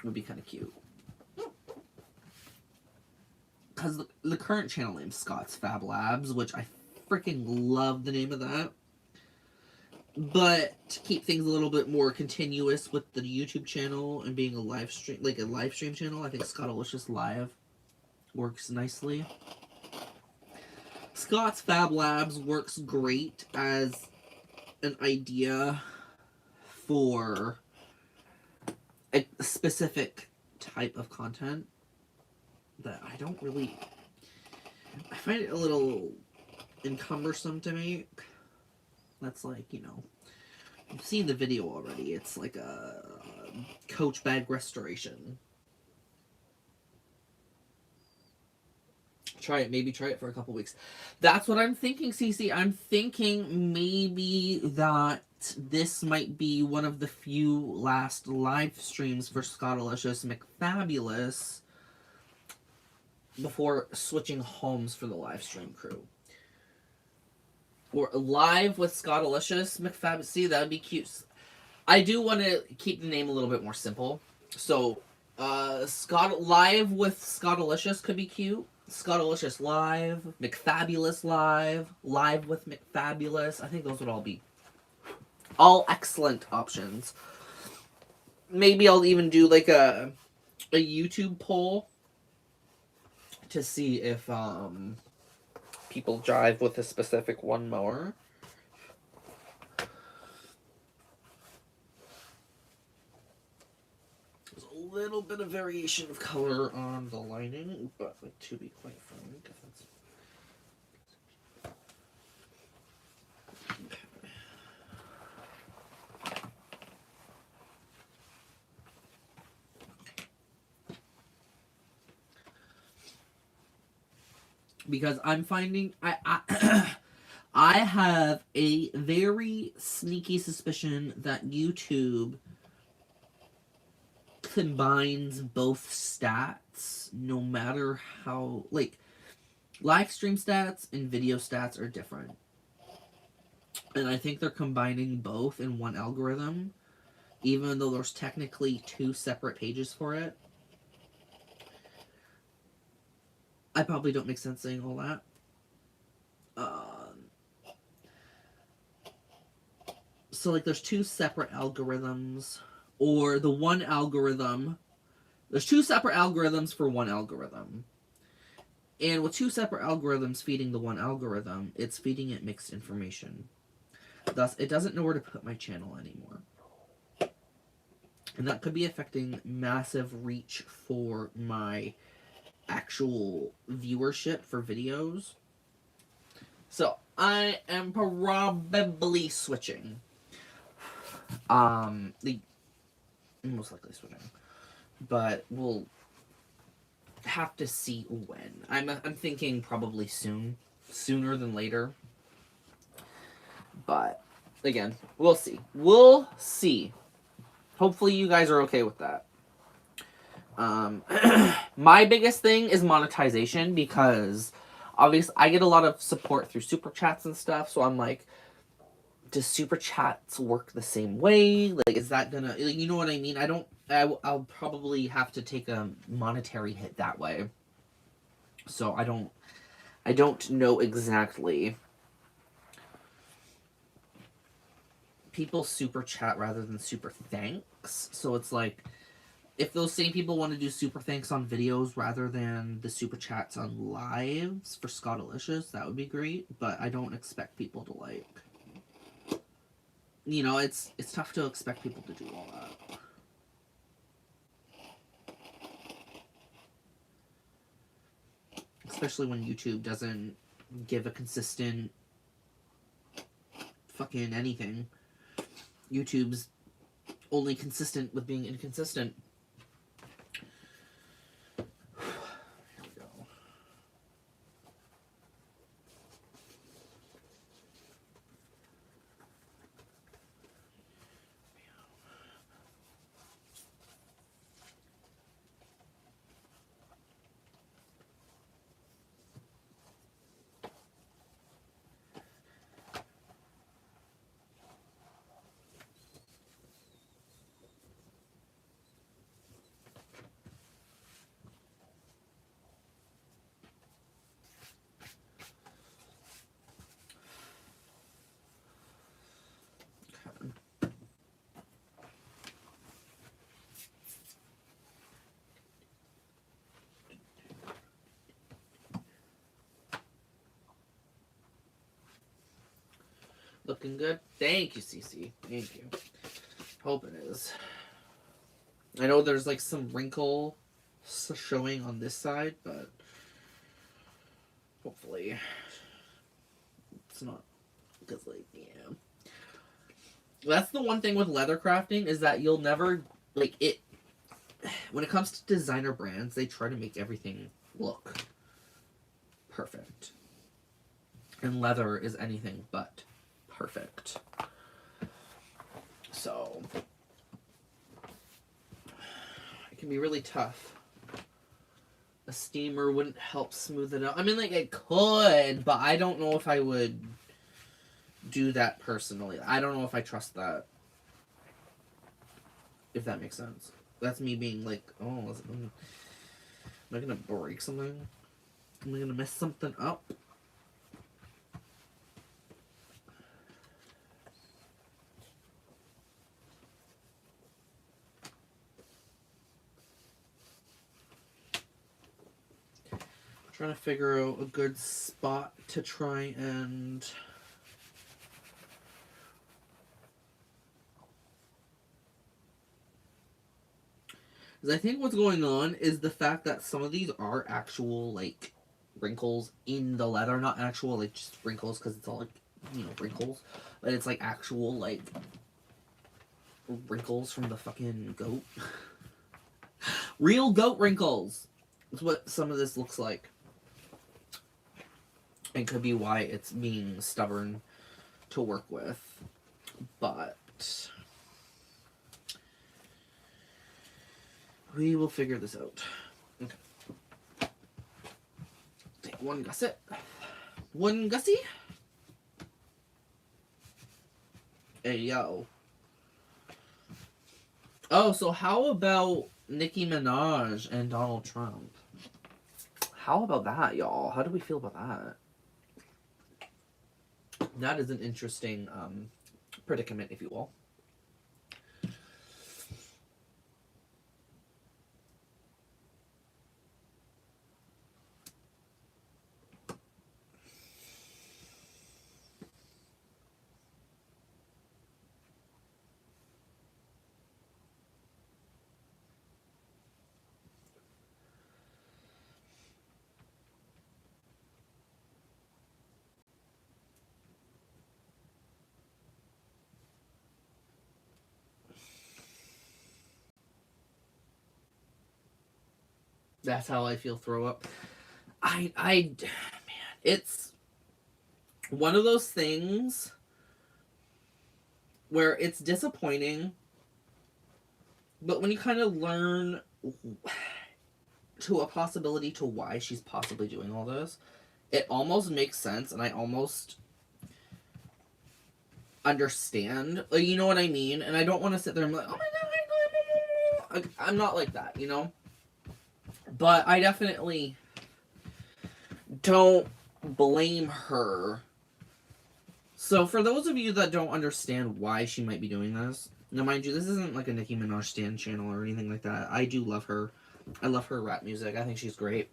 would be kind of cute. Because the current channel name is Scott's Fab Labs, which I freaking love the name of that. But to keep things a little bit more continuous with the YouTube channel and being a live stream, like a live stream channel, I think Scottilicious Live works nicely. Scott's Fab Labs works great as an idea for a specific type of content that I don't really... I find it a little encumbersome to make. That's like, you know, you've seen the video already. It's like a Coach bag restoration. Try it. Maybe try it for a couple weeks. That's what I'm thinking, Cece. I'm thinking maybe that this might be one of the few last live streams for Scottilicious McFabulous before switching homes for the live stream crew. Or live with Scottilicious McFabulous. See, that would be cute. I do want to keep the name a little bit more simple. So, live with Scottilicious could be cute. Scottilicious Live, McFabulous Live, Live with McFabulous. I think those would all be all excellent options. Maybe I'll even do like a YouTube poll to see if people jive with a specific one mower. There's a little bit of variation of color on the lining, but like, to be quite frank, that's... Because I'm finding I have a very sneaky suspicion that YouTube combines both stats, no matter how, like, live stream stats and video stats are different. And I think they're combining both in one algorithm, even though there's technically two separate pages for it. I probably don't make sense saying all that. So, like, there's two separate algorithms, or the one algorithm... There's two separate algorithms for one algorithm. And with two separate algorithms feeding the one algorithm, it's feeding it mixed information. Thus, it doesn't know where to put my channel anymore. And that could be affecting massive reach for my actual viewership for videos. So, I am probably switching. Most likely switching. But we'll have to see when. I'm thinking probably soon. Sooner than later. But, again, we'll see. We'll see. Hopefully you guys are okay with that. My biggest thing is monetization, because obviously I get a lot of support through super chats and stuff, so I'm like, does super chats work the same way? Like, is that gonna, you know what I mean? I'll probably have to take a monetary hit that way. So I don't know exactly. People super chat rather than super thanks, so it's like, if those same people want to do super thanks on videos rather than the super chats on lives for Scottilicious, that would be great, but I don't expect people to, like... You know, it's tough to expect people to do all that. Especially when YouTube doesn't give a consistent fucking anything. YouTube's only consistent with being inconsistent. looking good? Thank you, Cece. Thank you. Hope it is. I know there's like some wrinkle showing on this side, but hopefully it's not. Because, like, yeah. That's the one thing with leather crafting is that you'll never, like, it. When it comes to designer brands, they try to make everything look perfect. And leather is anything but perfect. So, it can be really tough. A steamer wouldn't help smooth it out. I mean, like, it could, but I don't know if I would do that personally. I don't know if I trust that. If that makes sense. That's me being like, oh, am I gonna break something? Am I gonna mess something up? Trying to figure out a good spot to try and because I think what's going on is the fact that some of these are actual, like, wrinkles in the leather. Not actual, like, just wrinkles, because it's all, like, you know, wrinkles. But it's, like, actual, like, wrinkles from the fucking goat. Real goat wrinkles! That's what some of this looks like. And could be why it's being stubborn to work with. But we will figure this out. Okay. Take one gusset. One gussie. Hey, yo. Oh, so how about Nicki Minaj and Donald Trump? How about that, y'all? How do we feel about that? That is an interesting predicament, if you will. That's how I feel throw up. Man, it's one of those things where it's disappointing, but when you kind of learn to a possibility to why she's possibly doing all this, it almost makes sense, and I almost understand. Like, you know what I mean? And I don't want to sit there and be like, oh my god, I'm not like that, you know? But I definitely don't blame her. So for those of you that don't understand why she might be doing this, now mind you, this isn't like a Nicki Minaj stan channel or anything like that. I do love her. I love her rap music. I think she's great.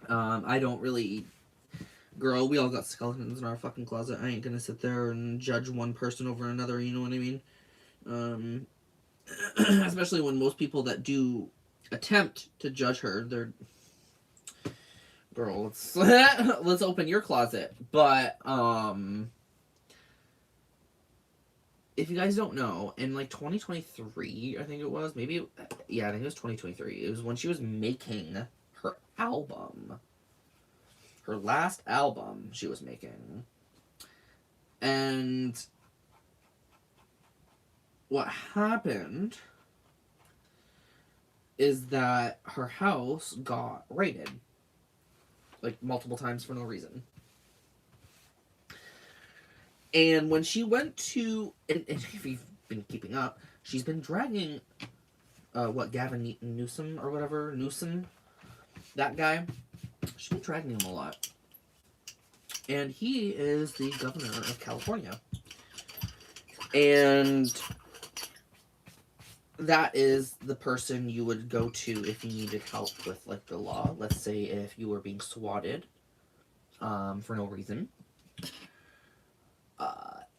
I don't really... Girl, we all got skeletons in our fucking closet. I ain't gonna sit there and judge one person over another, you know what I mean? Especially when most people that do attempt to judge her, they're... Girl, let's open your closet. But, if you guys don't know, in like 2023, I think it was, maybe, yeah, I think it was 2023. It was when she was making her album. Her last album she was making. And what happened is that her house got raided. Like, multiple times for no reason. And when she went to... And if you've been keeping up, she's been dragging... Gavin Newsom or whatever? Newsom? That guy? She's been dragging him a lot. And he is the governor of California. And that is the person you would go to if you needed help with, like, the law. Let's say if you were being swatted for no reason.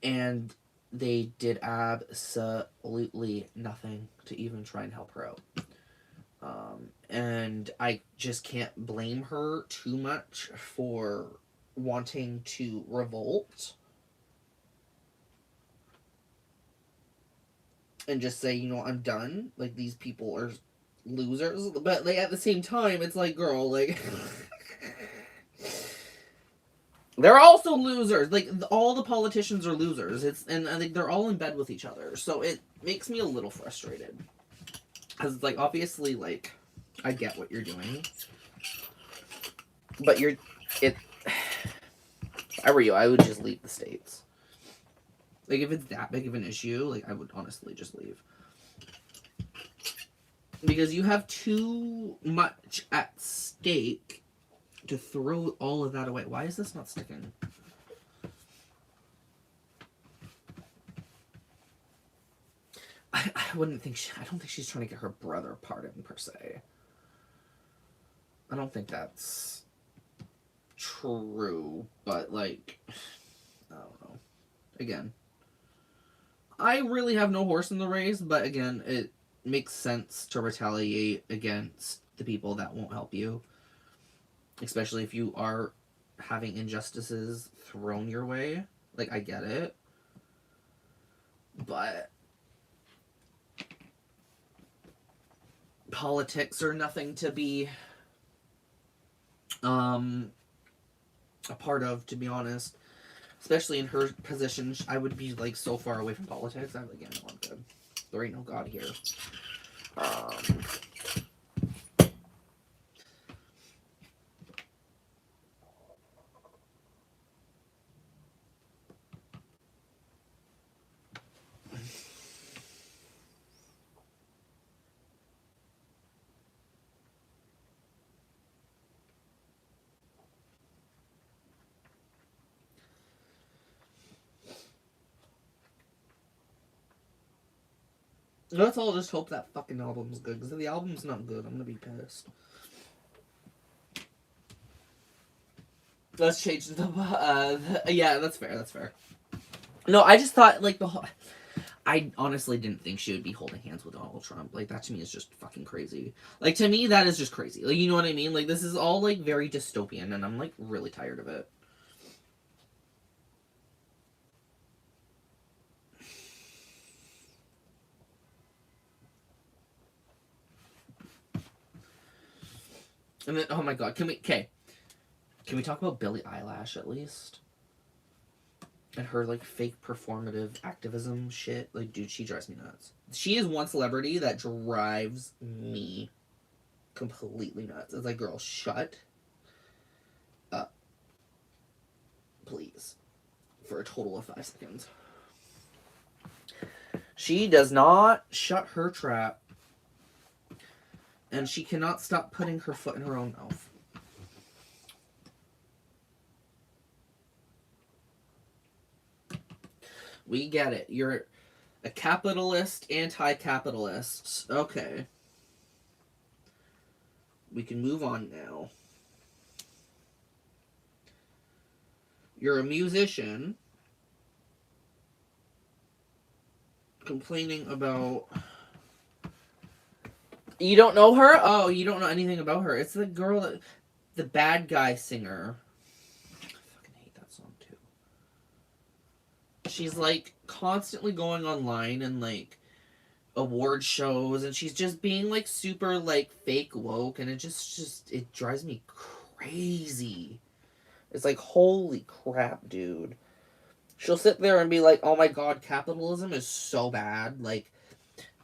And they did absolutely nothing to even try and help her out. And I just can't blame her too much for wanting to revolt and just say, you know, I'm done. Like, these people are losers. But, like, at the same time, it's like, girl, like... they're also losers. Like, all the politicians are losers. And I think they're all in bed with each other. So it makes me a little frustrated. Because it's like, obviously, like, I get what you're doing. But if I were you, I would just leave the States. Like, if it's that big of an issue, like, I would honestly just leave. Because you have too much at stake to throw all of that away. Why is this not sticking? I wouldn't think I don't think she's trying to get her brother pardoned, per se. I don't think that's true, but, like, I don't know. Again, I really have no horse in the race, but again, it makes sense to retaliate against the people that won't help you. Especially if you are having injustices thrown your way. Like, I get it. But politics are nothing to be a part of, to be honest. Especially in her position, I would be, like, so far away from politics. I'm like, yeah, no, I'm good. There ain't no God here. Let's all just hope that fucking album's good, because if the album's not good, I'm gonna be pissed. Let's change yeah, that's fair, that's fair. No, I just thought, like, I honestly didn't think she would be holding hands with Donald Trump. Like, that to me is just fucking crazy. Like, to me, that is just crazy. Like, you know what I mean? Like, this is all, like, very dystopian, and I'm, like, really tired of it. And then, oh my god, can we talk about Billie Eilish at least? And her, like, fake performative activism shit. Like, dude, she drives me nuts. She is one celebrity that drives me completely nuts. It's like, girl, shut up. Please. For a total of 5 seconds. She does not shut her trap. And she cannot stop putting her foot in her own mouth. We get it. You're a capitalist, anti-capitalist. Okay. We can move on now. You're a musician complaining about... You don't know her? Oh, you don't know anything about her. It's the girl that... The bad guy singer. I fucking hate that song, too. She's, like, constantly going online and, like, award shows, and she's just being, like, super, like, fake woke, and it just it drives me crazy. It's like, holy crap, dude. She'll sit there and be like, oh my god, capitalism is so bad, like,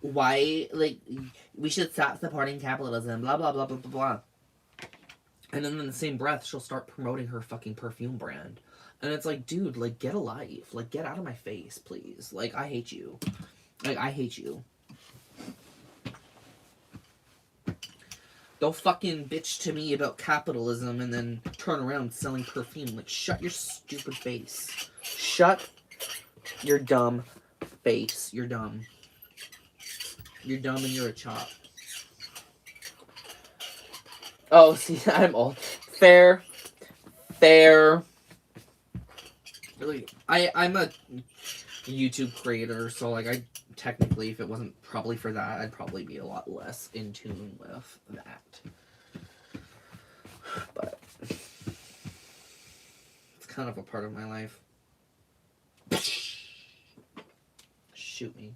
why, like, we should stop supporting capitalism, blah, blah, blah, blah, blah, blah. And then in the same breath, she'll start promoting her fucking perfume brand. And it's like, dude, like, get a life. Like, get out of my face, please. Like, I hate you. Like, I hate you. Don't fucking bitch to me about capitalism and then turn around selling perfume. Like, shut your stupid face. Shut your dumb face. You're dumb. You're dumb and you're a chop. Oh, see, I'm old. Fair. Fair. Really, I'm a YouTube creator, so like I technically, if it wasn't probably for that, I'd probably be a lot less in tune with that. But it's kind of a part of my life. Shoot me.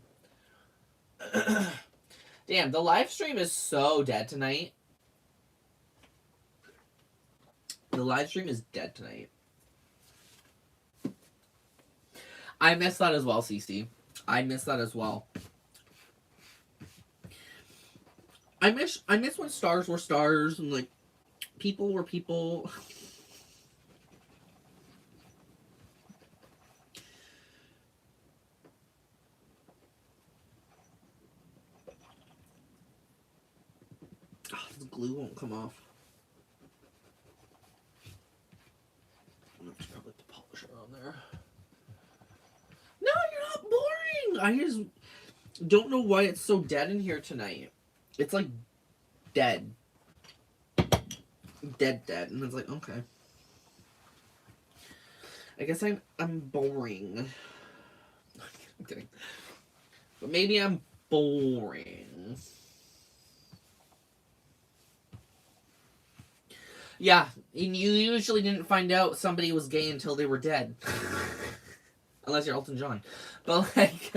Damn, the live stream is so dead tonight. The live stream is dead tonight. I miss that as well, Cece. I miss that as well. I miss when stars were stars and like people were people. Oh, the glue won't come off. I'm gonna probably put polisher on there. No, you're not boring. I just don't know why it's so dead in here tonight. It's like dead. Dead. And it's like, okay. I guess I'm boring. I'm kidding. But maybe I'm boring. Yeah, and you usually didn't find out somebody was gay until they were dead. Unless you're Elton John. But like...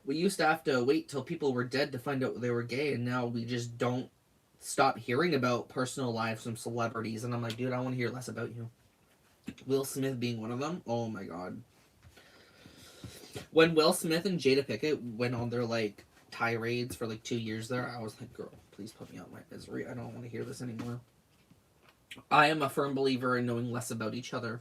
We used to have to wait till people were dead to find out they were gay, and now we just don't stop hearing about personal lives from celebrities. And I'm like, dude, I want to hear less about you. Will Smith being one of them. Oh my god. When Will Smith and Jada Pinkett went on their like tirades for like 2 years there, I was like, girl, please put me out of my misery. I don't want to hear this anymore. I am a firm believer in knowing less about each other.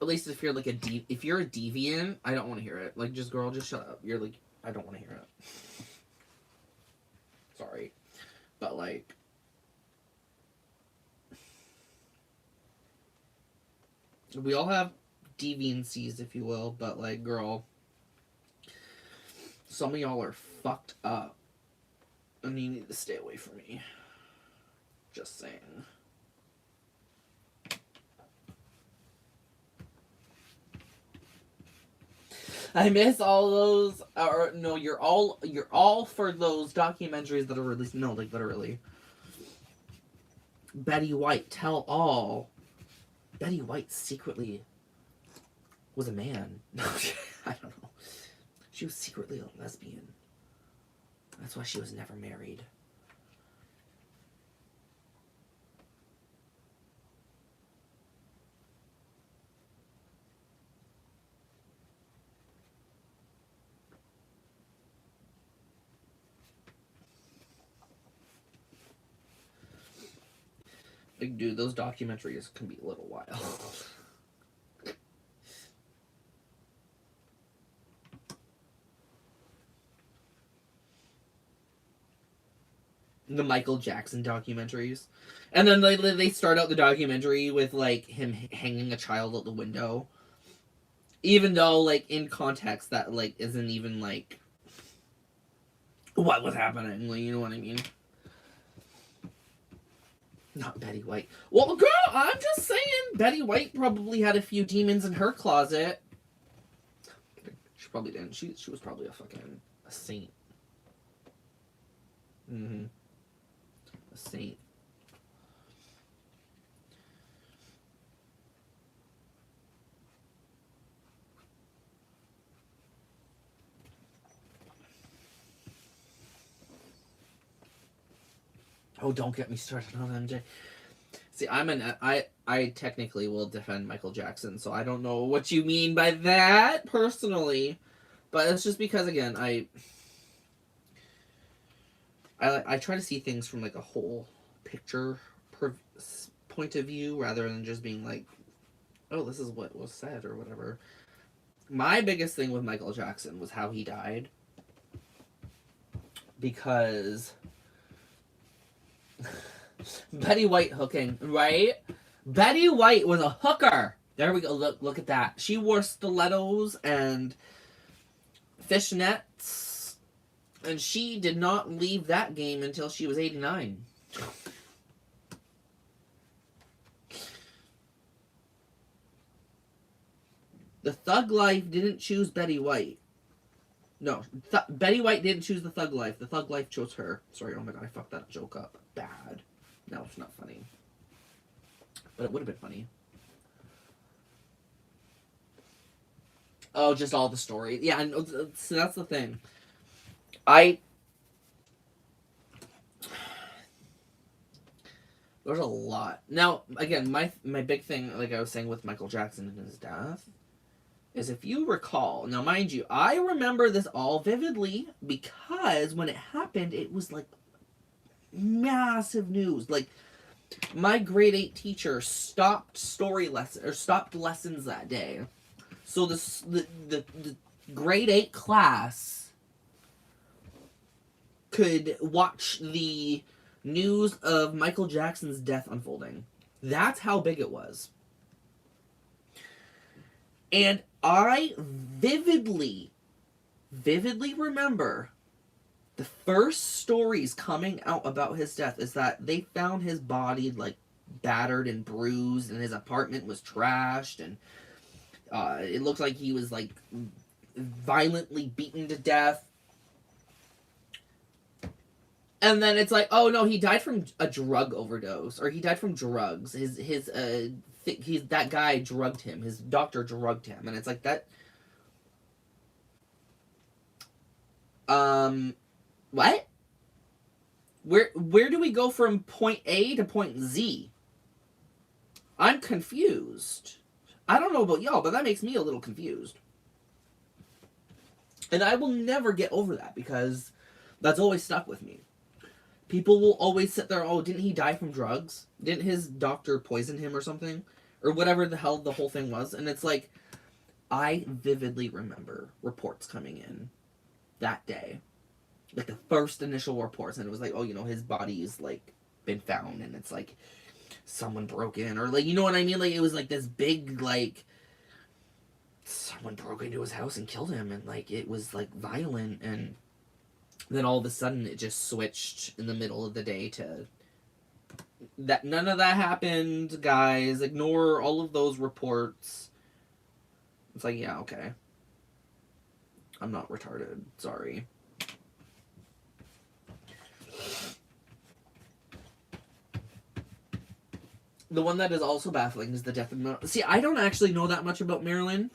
At least if you're like if you're a deviant, I don't want to hear it. Like, just girl, just shut up. You're like, I don't want to hear it. Sorry, but like, we all have deviancies, if you will. But like, girl, some of y'all are fucked up, and you need to stay away from me. Just saying. I miss all those. Or no, you're all for those documentaries that are released. No, like literally. Betty White, tell all. Betty White secretly was a man. No, I don't know. She was secretly a lesbian. That's why she was never married. Like, dude, those documentaries can be a little wild. The Michael Jackson documentaries. And then they start out the documentary with, like, him hanging a child out the window. Even though, like, in context, that, like, isn't even, like, what was happening. Like, you know what I mean? Not Betty White. Well, girl, I'm just saying, Betty White probably had a few demons in her closet. She probably didn't. She was probably a saint. Mm-hmm. A saint. Oh, don't get me started on MJ. See, I technically will defend Michael Jackson, so I don't know what you mean by that personally, but it's just because again I try to see things from like a whole picture point point of view rather than just being like, oh, this is what was said or whatever. My biggest thing with Michael Jackson was how he died. Because Betty White hooking, right? Betty White was a hooker. There we go. Look at that. She wore stilettos and fishnets, and she did not leave that game until she was 89. The thug life didn't choose Betty White. No, Betty White didn't choose the thug life. The thug life chose her. Sorry, oh my god, I fucked that joke up. Bad. No, it's not funny. But it would have been funny. Oh, just all the story. Yeah, so that's the thing. There's a lot. Now, again, my big thing, like I was saying with Michael Jackson and his death, is if you recall, now mind you, I remember this all vividly because when it happened, it was like massive news. Like, my grade 8 teacher stopped stopped lessons that day. So the grade 8 class could watch the news of Michael Jackson's death unfolding. That's how big it was. And I vividly remember the first stories coming out about his death is that they found his body like battered and bruised, and his apartment was trashed, and it looked like he was like violently beaten to death. And then it's like, oh no, he died from a drug overdose, or he died from drugs. That guy drugged him. His doctor drugged him, and it's like that. What? Where do we go from point A to point Z? I'm confused. I don't know about y'all, but that makes me a little confused. And I will never get over that because that's always stuck with me. People will always sit there, oh, didn't he die from drugs? Didn't his doctor poison him or something? Or whatever the hell the whole thing was. And it's like, I vividly remember reports coming in that day. Like the first initial reports, and it was like, oh, you know, his body's like been found, and it's like someone broke in, or like, you know what I mean? Like, it was like this big, like, someone broke into his house and killed him, and like it was like violent, and then all of a sudden it just switched in the middle of the day to that. None of that happened, guys. Ignore all of those reports. It's like, yeah, okay. I'm not retarded. Sorry. The one that is also baffling is the death of Marilyn. See, I don't actually know that much about Marilyn,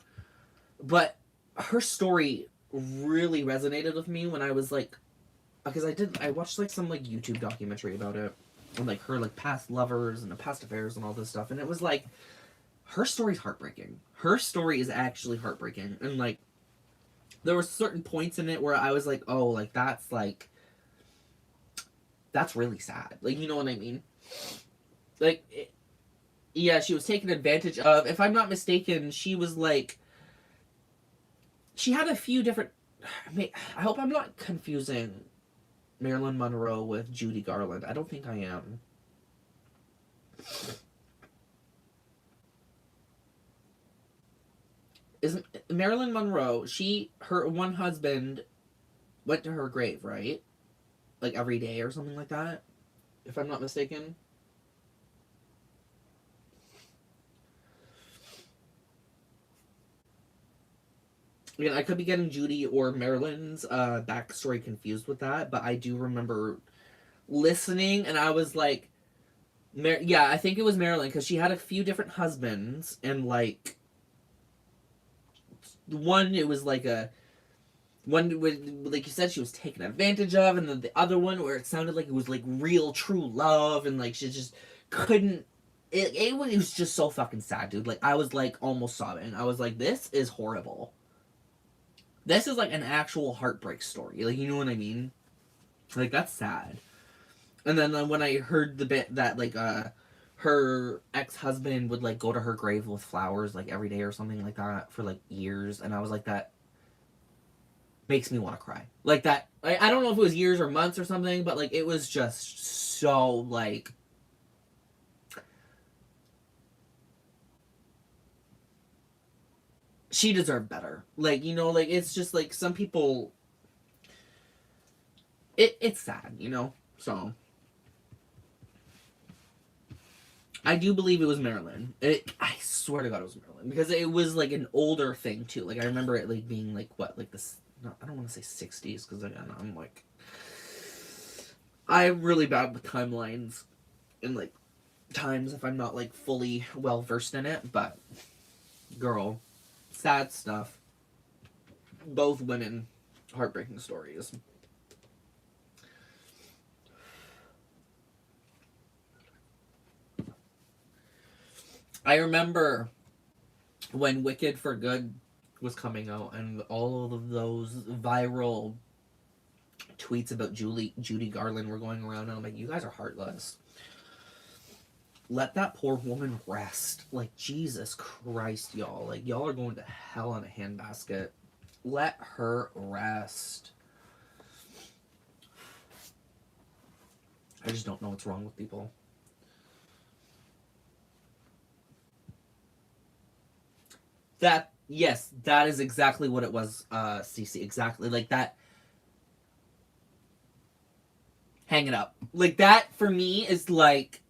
but her story really resonated with me when I was like, because I watched like some like YouTube documentary about it, and like her like past lovers and the past affairs and all this stuff, and it was like, her story's heartbreaking. Her story is actually heartbreaking, and like, there were certain points in it where I was like, oh, like that's really sad. Like, you know what I mean? Like, yeah, she was taken advantage of. If I'm not mistaken, she was like, she had a few different. I hope I'm not confusing Marilyn Monroe with Judy Garland. I don't think I am. Isn't Marilyn Monroe? Her one husband went to her grave, right? Like every day or something like that, if I'm not mistaken. Again, I could be getting Judy or Marilyn's backstory confused with that, but I do remember listening, and I was like, yeah, I think it was Marilyn, because she had a few different husbands, and like, one, it was like one, like you said, she was taken advantage of, and then the other one where it sounded like it was like real true love, and like she just couldn't. It was just so fucking sad, dude. Like, I was like almost sobbing. I was like, this is horrible. This is like an actual heartbreak story. Like, you know what I mean? Like, that's sad. And then when I heard the bit that like her ex-husband would like go to her grave with flowers like every day or something like that for like years, and I was like, that makes me want to cry. Like that, I don't know if it was years or months or something, but like it was just so like, she deserved better. Like, you know, like it's just like some people, it's sad, you know. So I do believe it was Marilyn. I swear to God it was Marilyn, because it was like an older thing too. Like I remember it like being like what, like this. No, I don't want to say 60s, because I'm like, I'm really bad with timelines and like times if I'm not like fully well versed in it. But girl, sad stuff. Both women, heartbreaking stories. I remember when Wicked for Good was coming out, and all of those viral tweets about Judy Garland were going around, and I'm like, you guys are heartless. Let that poor woman rest. Like, Jesus Christ, y'all. Like, y'all are going to hell in a handbasket. Let her rest. I just don't know what's wrong with people. That, yes, that is exactly what it was, Cece. Exactly. Like, that. Hang it up. Like, that, for me, is like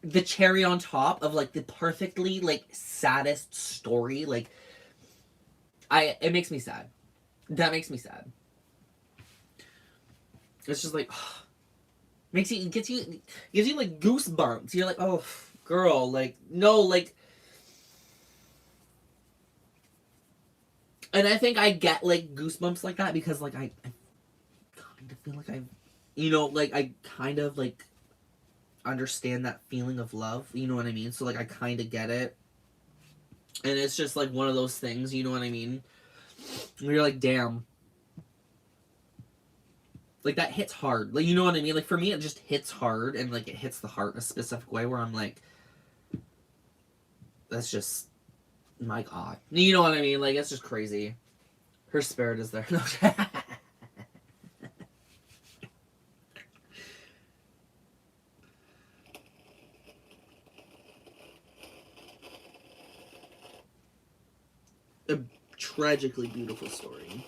the cherry on top of like the perfectly like saddest story. Like, it makes me sad. That makes me sad. It's just like, makes you, gives you like goosebumps. You're like, oh, girl, like, no, like, and I think I get like goosebumps like that because like I kind of feel like you know, like I kind of like understand that feeling of love. You know what I mean? So like I kind of get it, and it's just like one of those things. You know what I mean? Where you're like, damn. Like that hits hard. Like, you know what I mean? Like for me, it just hits hard, and like it hits the heart in a specific way where I'm like, that's just my God. You know what I mean? Like it's just crazy. Her spirit is there. A tragically beautiful story.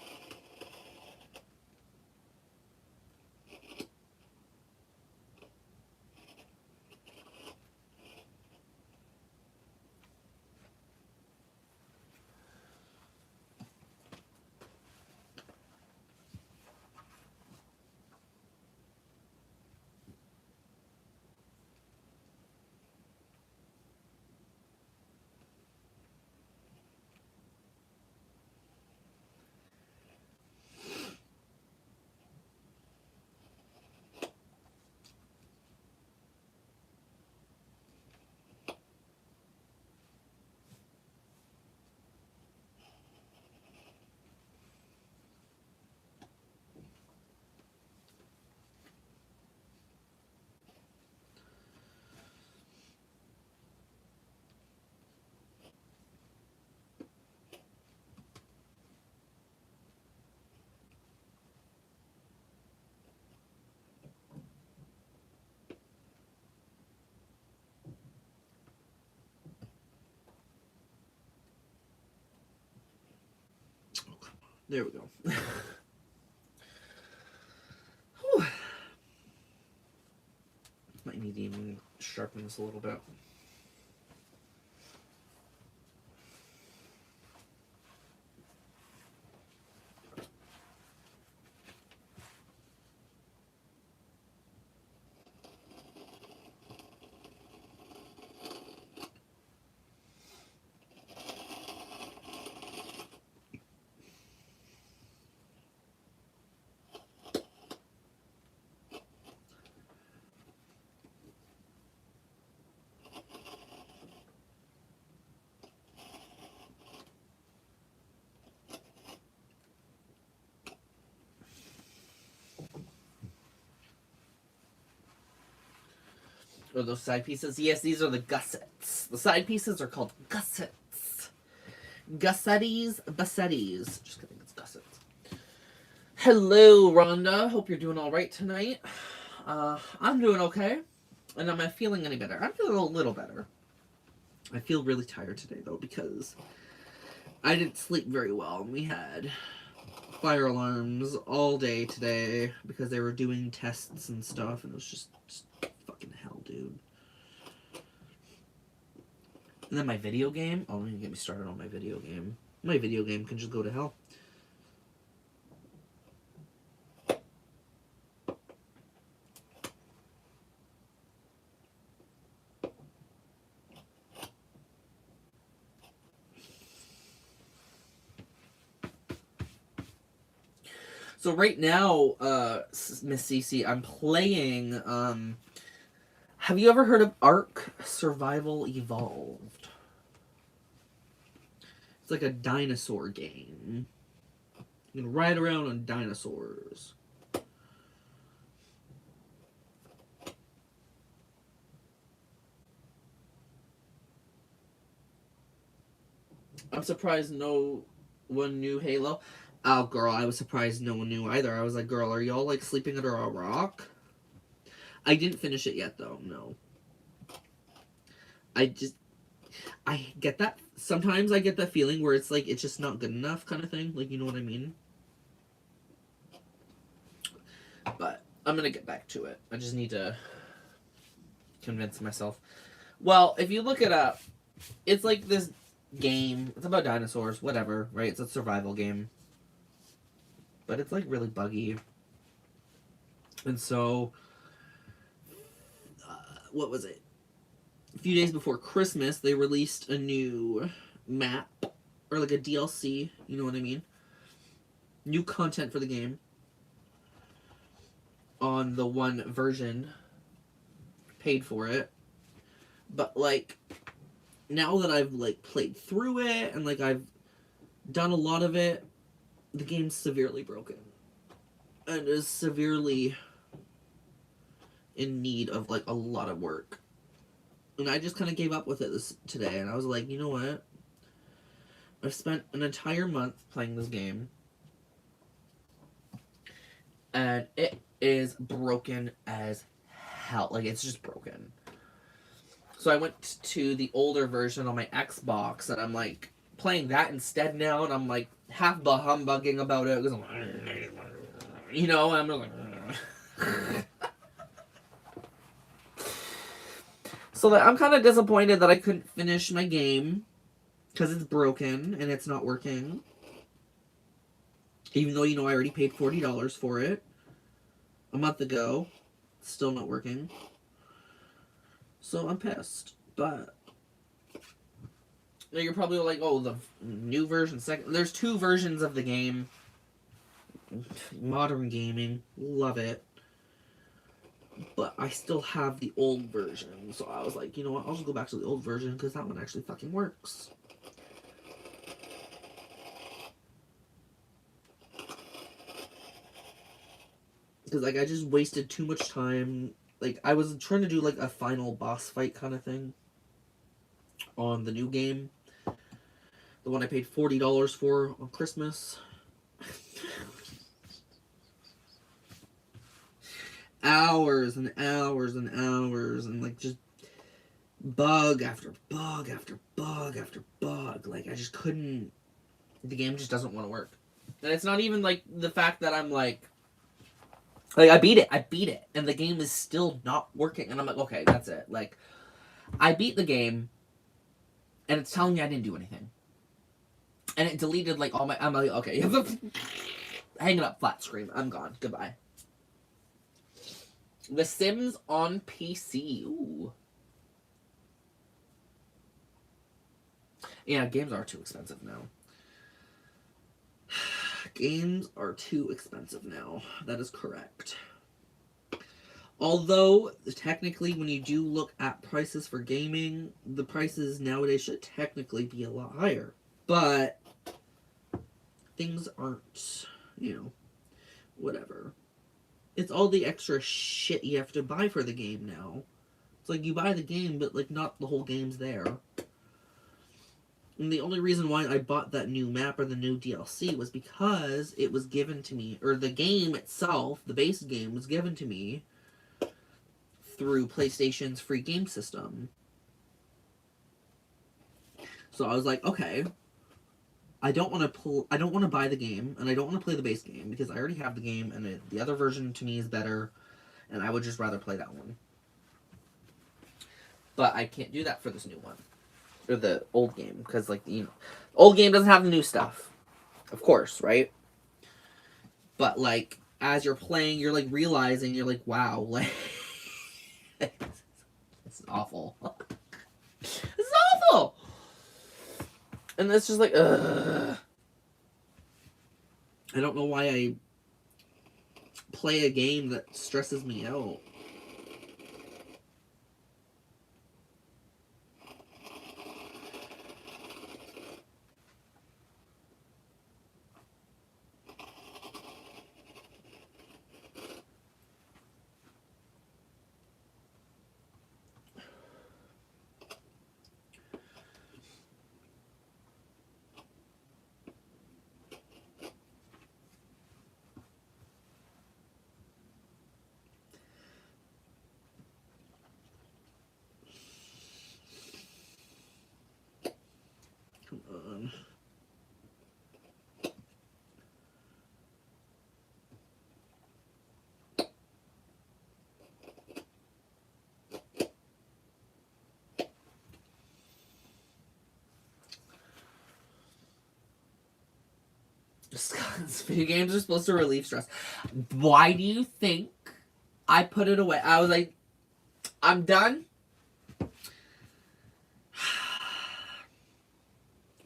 There we go. Might need to even sharpen this a little bit. Or those side pieces? Yes, these are the gussets. The side pieces are called gussets. Gussettis, bassettis. Just kidding, it's gussets. Hello, Rhonda. Hope you're doing all right tonight. I'm doing okay. And am I feeling any better? I'm feeling a little better. I feel really tired today, though, because I didn't sleep very well. We had fire alarms all day today because they were doing tests and stuff, and it was just fucking hell, dude. And then my video game. Oh, don't even get me started on my video game. My video game can just go to hell. So right now, Miss Cece, I'm playing, have you ever heard of Ark Survival Evolved? It's like a dinosaur game. You can ride around on dinosaurs. I'm surprised no one knew Halo. Oh, girl, I was surprised no one knew either. I was like, girl, are y'all, like, sleeping under a rock? I didn't finish it yet, though, no. I get that. Sometimes I get that feeling where it's like, it's just not good enough kind of thing. Like, you know what I mean? But I'm gonna get back to it. I just need to convince myself. Well, if you look it up, it's like this game. It's about dinosaurs, whatever, right? It's a survival game. But it's like really buggy. And so, what was it? A few days before Christmas, they released a new map, or like a DLC, you know what I mean? New content for the game on the one version. Paid for it. But like, now that I've like played through it and like I've done a lot of it, the game's severely broken. And is severely in need of like a lot of work. And I just kind of gave up with it today, and I was like, you know what? I've spent an entire month playing this game, and it is broken as hell. Like, it's just broken. So I went to the older version on my Xbox, and I'm like playing that instead now, and I'm like half humbugging about it because I'm like, you know, I'm like. So that I'm kind of disappointed that I couldn't finish my game because it's broken and it's not working. Even though, you know, I already paid $40 for it a month ago. It's still not working. So I'm pissed. But you're probably like, oh, the new version, second. There's two versions of the game. Modern gaming. Love it. But I still have the old version. So I was like, you know what? I'll just go back to the old version because that one actually fucking works. Because, like, I just wasted too much time. Like, I was trying to do, like, a final boss fight kind of thing on the new game. The one I paid $40 for on Christmas. Hours and hours and hours, and like just bug after bug after bug after bug. Like, I just couldn't. The game just doesn't want to work. And it's not even like the fact that I'm like I beat it, and the game is still not working. And I'm like, okay, that's it. Like, I beat the game, and it's telling me I didn't do anything. And it deleted like all my. I'm like, okay, hang it up, flat screen. I'm gone. Goodbye. The Sims on PC. Ooh. Yeah, games are too expensive now. Games are too expensive now. That is correct. Although, technically, when you do look at prices for gaming, the prices nowadays should technically be a lot higher. But things aren't, you know, whatever. It's all the extra shit you have to buy for the game now It's like you buy the game, but like not the whole game's there. And the only reason why I bought that new map or the new DLC was because it was given to me, or the game itself, the base game, was given to me through PlayStation's free game system. So I was like, okay, I don't want to buy the game, and I don't want to play the base game because I already have the game, and the other version to me is better, and I would just rather play that one. But I can't do that for this new one. Or the old game, because, like, you know, old game doesn't have the new stuff. Of course, right? But, like, as you're playing, you're, like, realizing, you're like, wow, like, it's awful. It's awful! And it's just like, ugh. I don't know why I play a game that stresses me out. Come on. Video games are supposed to relieve stress. Why do you think I put it away? I was like, I'm done.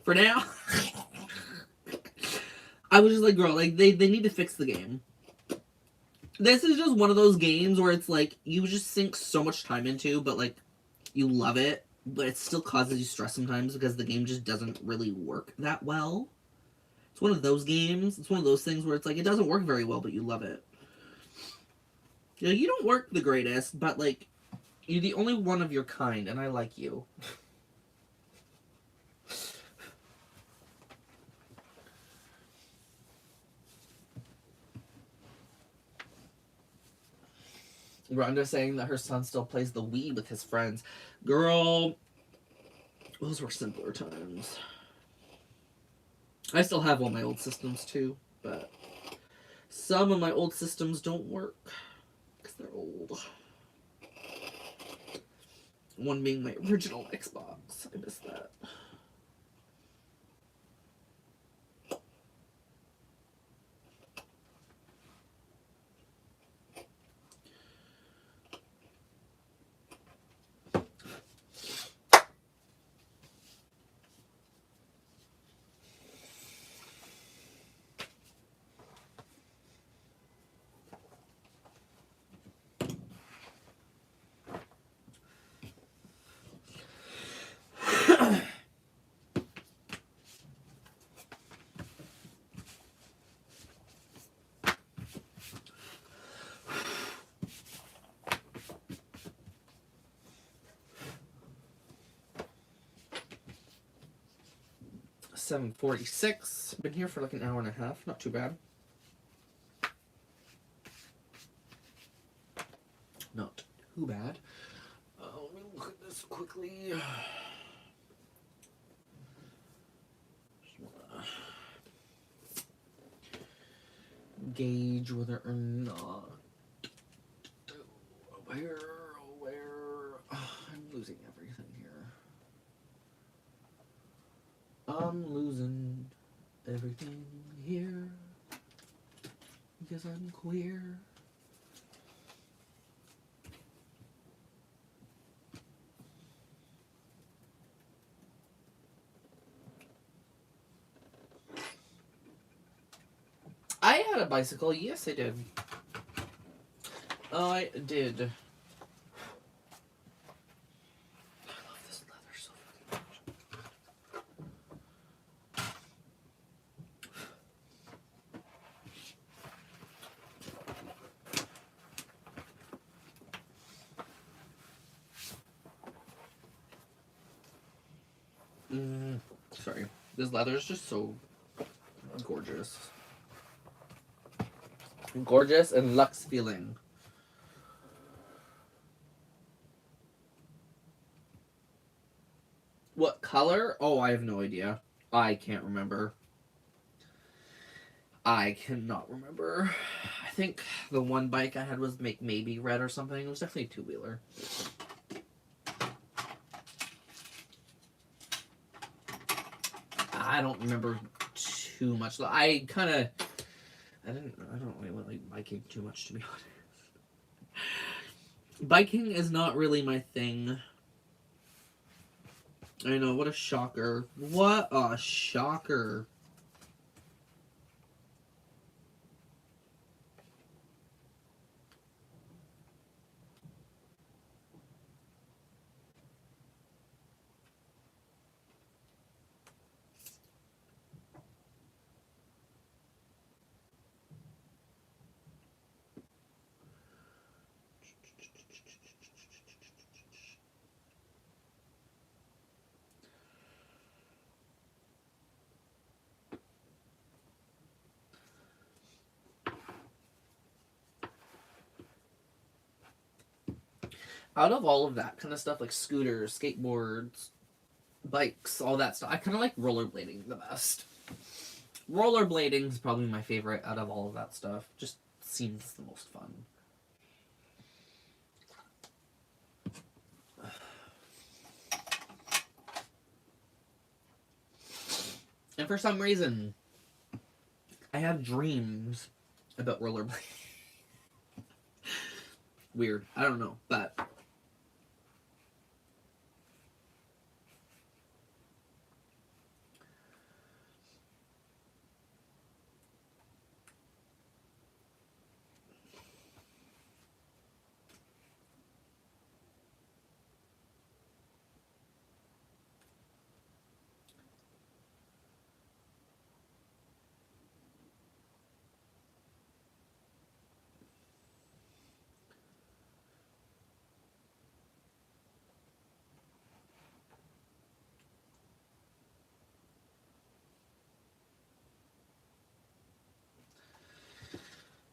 For now. I was just like, girl, like, they need to fix the game. This is just one of those games where it's like, you just sink so much time into, but, like, you love it, but it still causes you stress sometimes because the game just doesn't really work that well. It's one of those games. It's one of those things where it's like, it doesn't work very well, but you love it. You know, you don't work the greatest, but, like, you're the only one of your kind, and I like you. Rhonda saying that her son still plays the Wii with his friends. Girl, those were simpler times. I still have all my old systems too, but some of my old systems don't work because they're old. One being my original Xbox. I miss that. $7:46. Been here for like an hour and a half. Not too bad. Not too bad. Let me look at this quickly. Gauge whether or not. Where? I'm losing everything here. I'm losing everything here because I'm queer. I had a bicycle. Yes, I did. I did. I love this leather so much. This leather is just so gorgeous. Gorgeous and luxe feeling. What color? Oh, I have no idea. I can't remember. I cannot remember. I think the one bike I had was maybe red or something. It was definitely a two-wheeler. I don't remember too much. I don't really like biking too much, to be honest. Biking is not really my thing. I know, what a shocker. What a shocker. Out of all of that kind of stuff, like scooters, skateboards, bikes, all that stuff, I kind of like rollerblading the best. Rollerblading is probably my favorite out of all of that stuff. Just seems the most fun. And for some reason, I have dreams about rollerblading. Weird. I don't know, but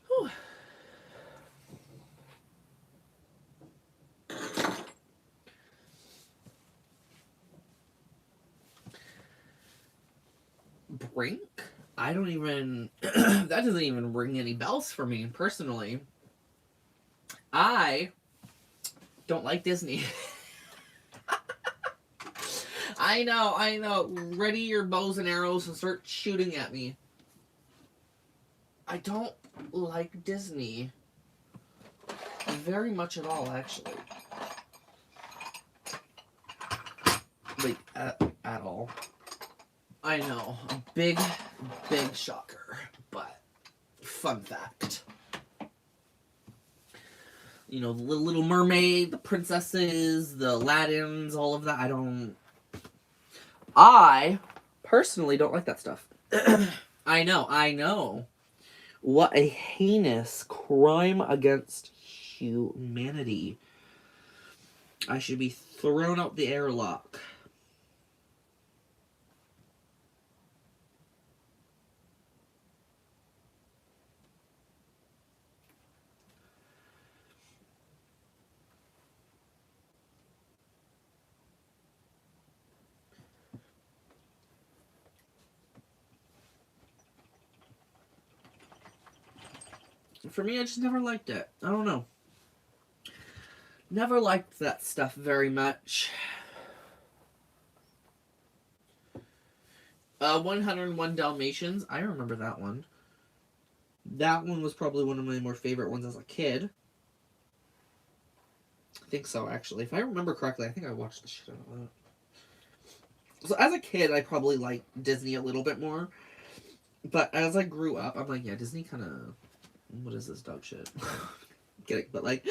whew. Brink? I don't even that doesn't even ring any bells for me personally. I don't like Disney. I know. Ready your bows and arrows and start shooting at me. I don't like Disney very much at all, actually. Like, at all. I know. A big shocker. But, fun fact. You know, the Little Mermaid, the princesses, the Aladdins, all of that. I personally don't like that stuff. I know. What a heinous crime against humanity. I should be thrown out the airlock. For me, I just never liked it. I don't know. Never liked that stuff very much. 101 Dalmatians. I remember that one. That one was probably one of my more favorite ones as a kid. I think so, actually. If I remember correctly, I think I watched the shit out of that. So as a kid, I probably liked Disney a little bit more. But as I grew up, I'm like, yeah, Disney kind of... What is this dog shit? Kidding, but like...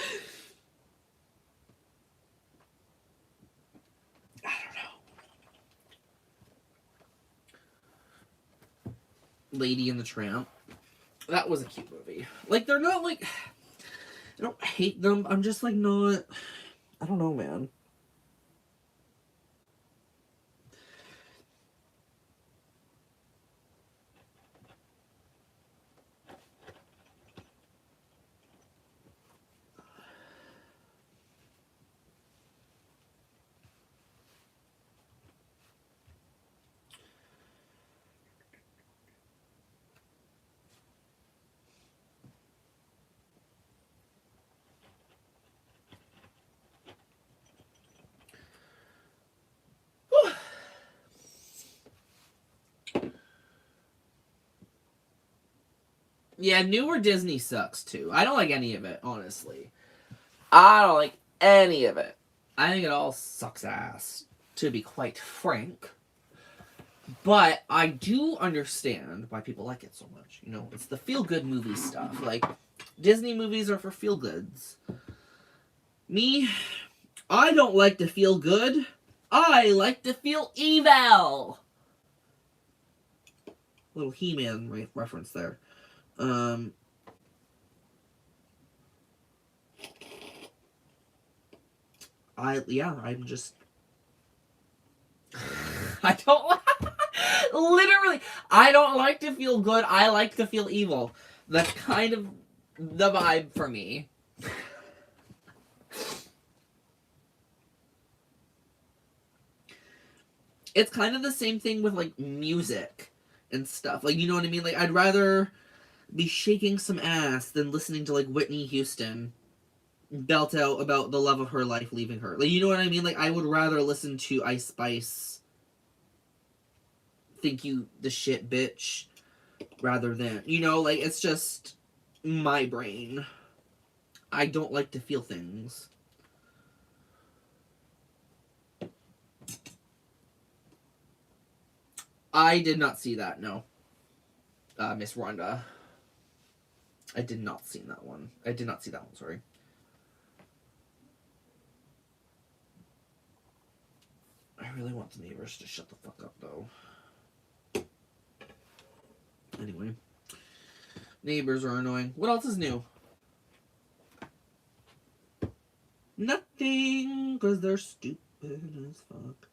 I don't know. Lady and the Tramp. That was a cute movie. Like, they're not like... I don't hate them. I'm just like not... I don't know, man. Yeah, newer Disney sucks too. I don't like any of it, honestly. I don't like any of it. I think it all sucks ass, to be quite frank. But I do understand why people like it so much. You know, it's the feel-good movie stuff. Like, Disney movies are for feel-goods. Me, I don't like to feel good. I like to feel evil. Little He-Man reference there. I'm just... I don't... Literally, I don't like to feel good. I like to feel evil. That's kind of the vibe for me. It's kind of the same thing with, like, music and stuff. Like, you know what I mean? Like, I'd rather be shaking some ass than listening to, like, Whitney Houston belt out about the love of her life leaving her. Like, you know what I mean? Like, I would rather listen to Ice Spice, Think You the Shit Bitch, rather than, you know, like, it's just my brain. I don't like to feel things. I did not see that, no. Miss Rhonda. I did not see that one. I did not see that one, sorry. I really want the neighbors to shut the fuck up, though. Anyway. Neighbors are annoying. What else is new? Nothing, because they're stupid as fuck.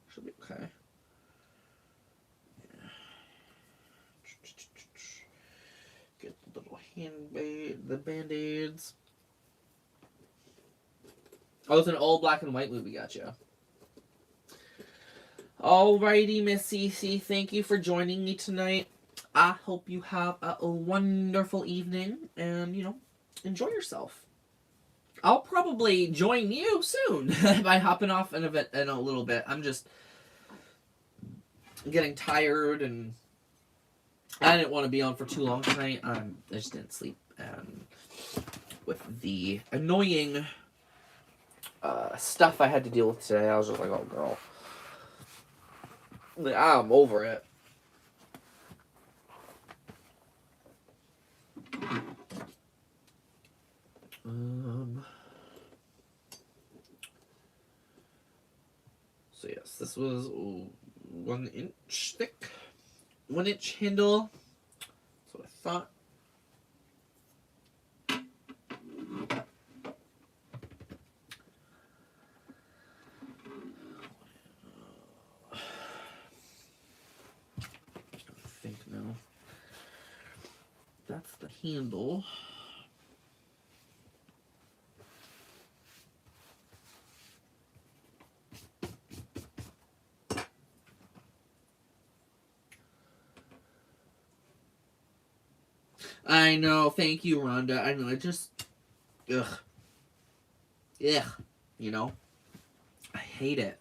Should be okay. Get the little the band-aids. Oh, it's an old black and white movie, gotcha. Alrighty, Miss Cece, thank you for joining me tonight. I hope you have a wonderful evening and, you know, enjoy yourself. I'll probably join you soon by hopping off an event in a little bit. I'm just getting tired and I didn't want to be on for too long tonight. I just didn't sleep. And with the annoying stuff I had to deal with today, I was just like, oh, girl. I'm over it. So yes, this was 1 inch thick, 1 inch handle. That's what I thought. I think now. That's the handle. I know. Thank you, Rhonda. I know. I just... Ugh. Ugh. You know? I hate it.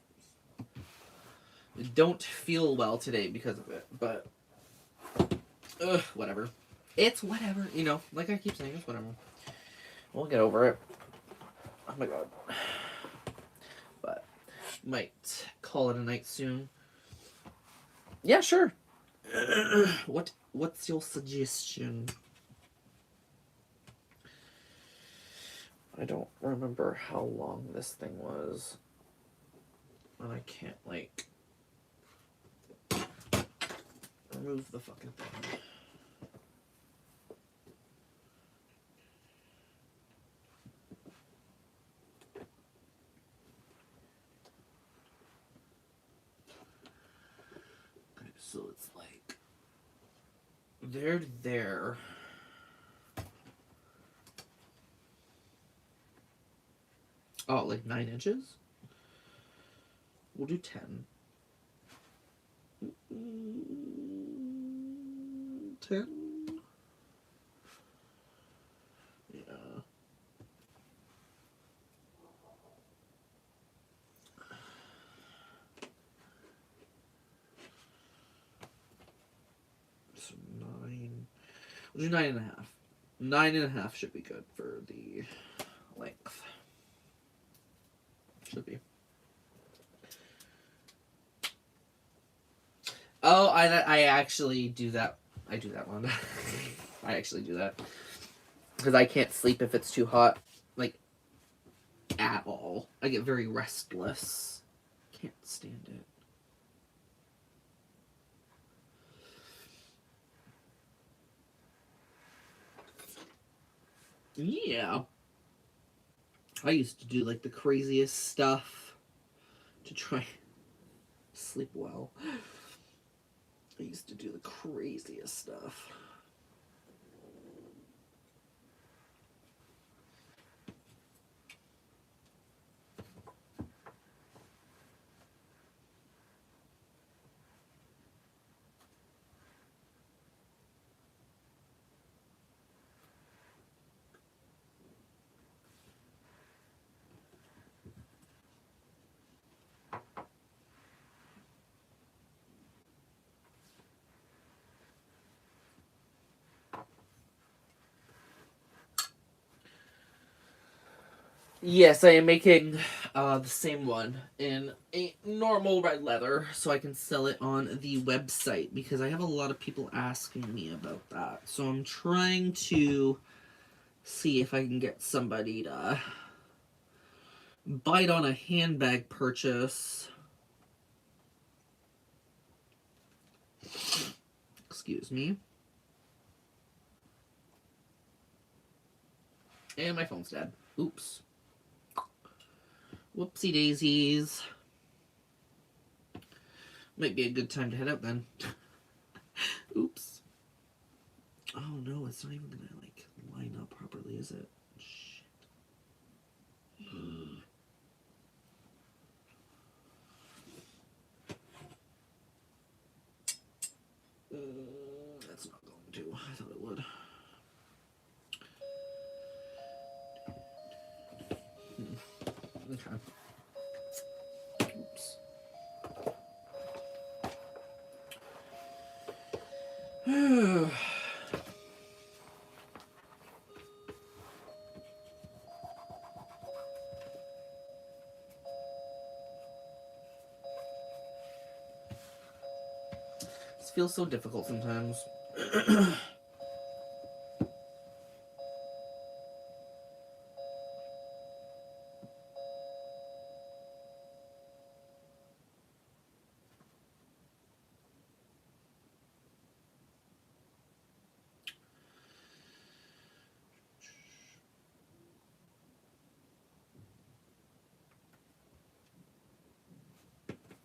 I don't feel well today because of it, but... Ugh, whatever. It's whatever, you know? Like I keep saying, it's whatever. We'll get over it. Oh my god. But... might call it a night soon. Yeah, sure. What's your suggestion? I don't remember how long this thing was. And I can't, like, remove the fucking thing. Okay, so it's like, there to there. Oh, like 9 inches? We'll do 10. 10? Yeah. So 9. We'll do 9.5. 9.5 should be good for the length. Should be. Oh, I actually do that. I do that one. I actually do that. Because I can't sleep if it's too hot. Like, at all. I get very restless. Can't stand it. Yeah. I used to do like the craziest stuff to try to sleep well. I used to do the craziest stuff. Yes, I am making the same one in a normal red leather so I can sell it on the website because I have a lot of people asking me about that. So I'm trying to see if I can get somebody to bite on a handbag purchase. Excuse me. And my phone's dead. Oops. Whoopsie daisies. Might be a good time to head out then. Oops. Oh no, it's not even gonna like line up properly, is it? Shit. That's not going to. I thought it would. Okay. Oops. This feels so difficult sometimes.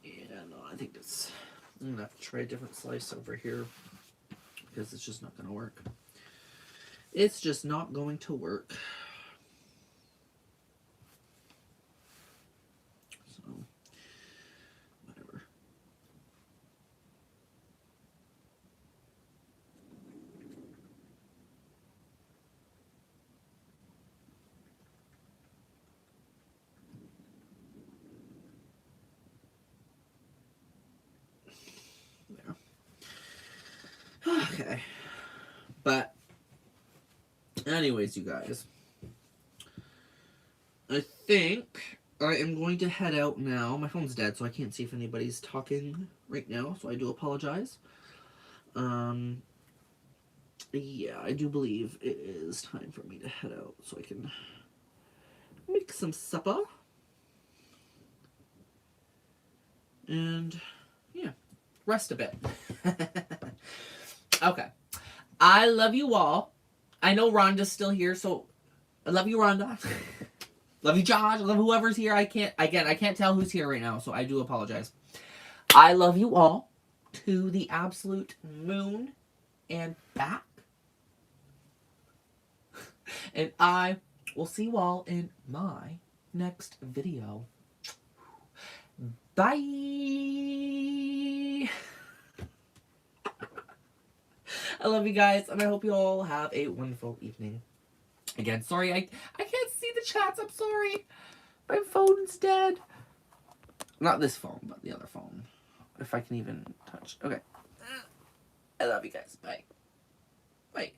Yeah, no, I think it's... I'm gonna have to try a different slice over here because it's just not gonna work. It's just not going to work. So, whatever. There. Okay. But, anyways, you guys. I think I am going to head out now. My phone's dead, so I can't see if anybody's talking right now, so I do apologize. Yeah, I do believe it is time for me to head out so I can make some supper. And, yeah, rest a bit. Okay. I love you all. I know Rhonda's still here, so I love you, Rhonda. Love you, Josh. I love whoever's here. I can't tell who's here right now, so I do apologize. I love you all to the absolute moon and back. And I will see you all in my next video. Bye! I love you guys, and I hope you all have a wonderful evening. Again, sorry, I can't see the chats. I'm sorry. My phone's dead. Not this phone, but the other phone. If I can even touch. Okay. I love you guys. Bye. Bye.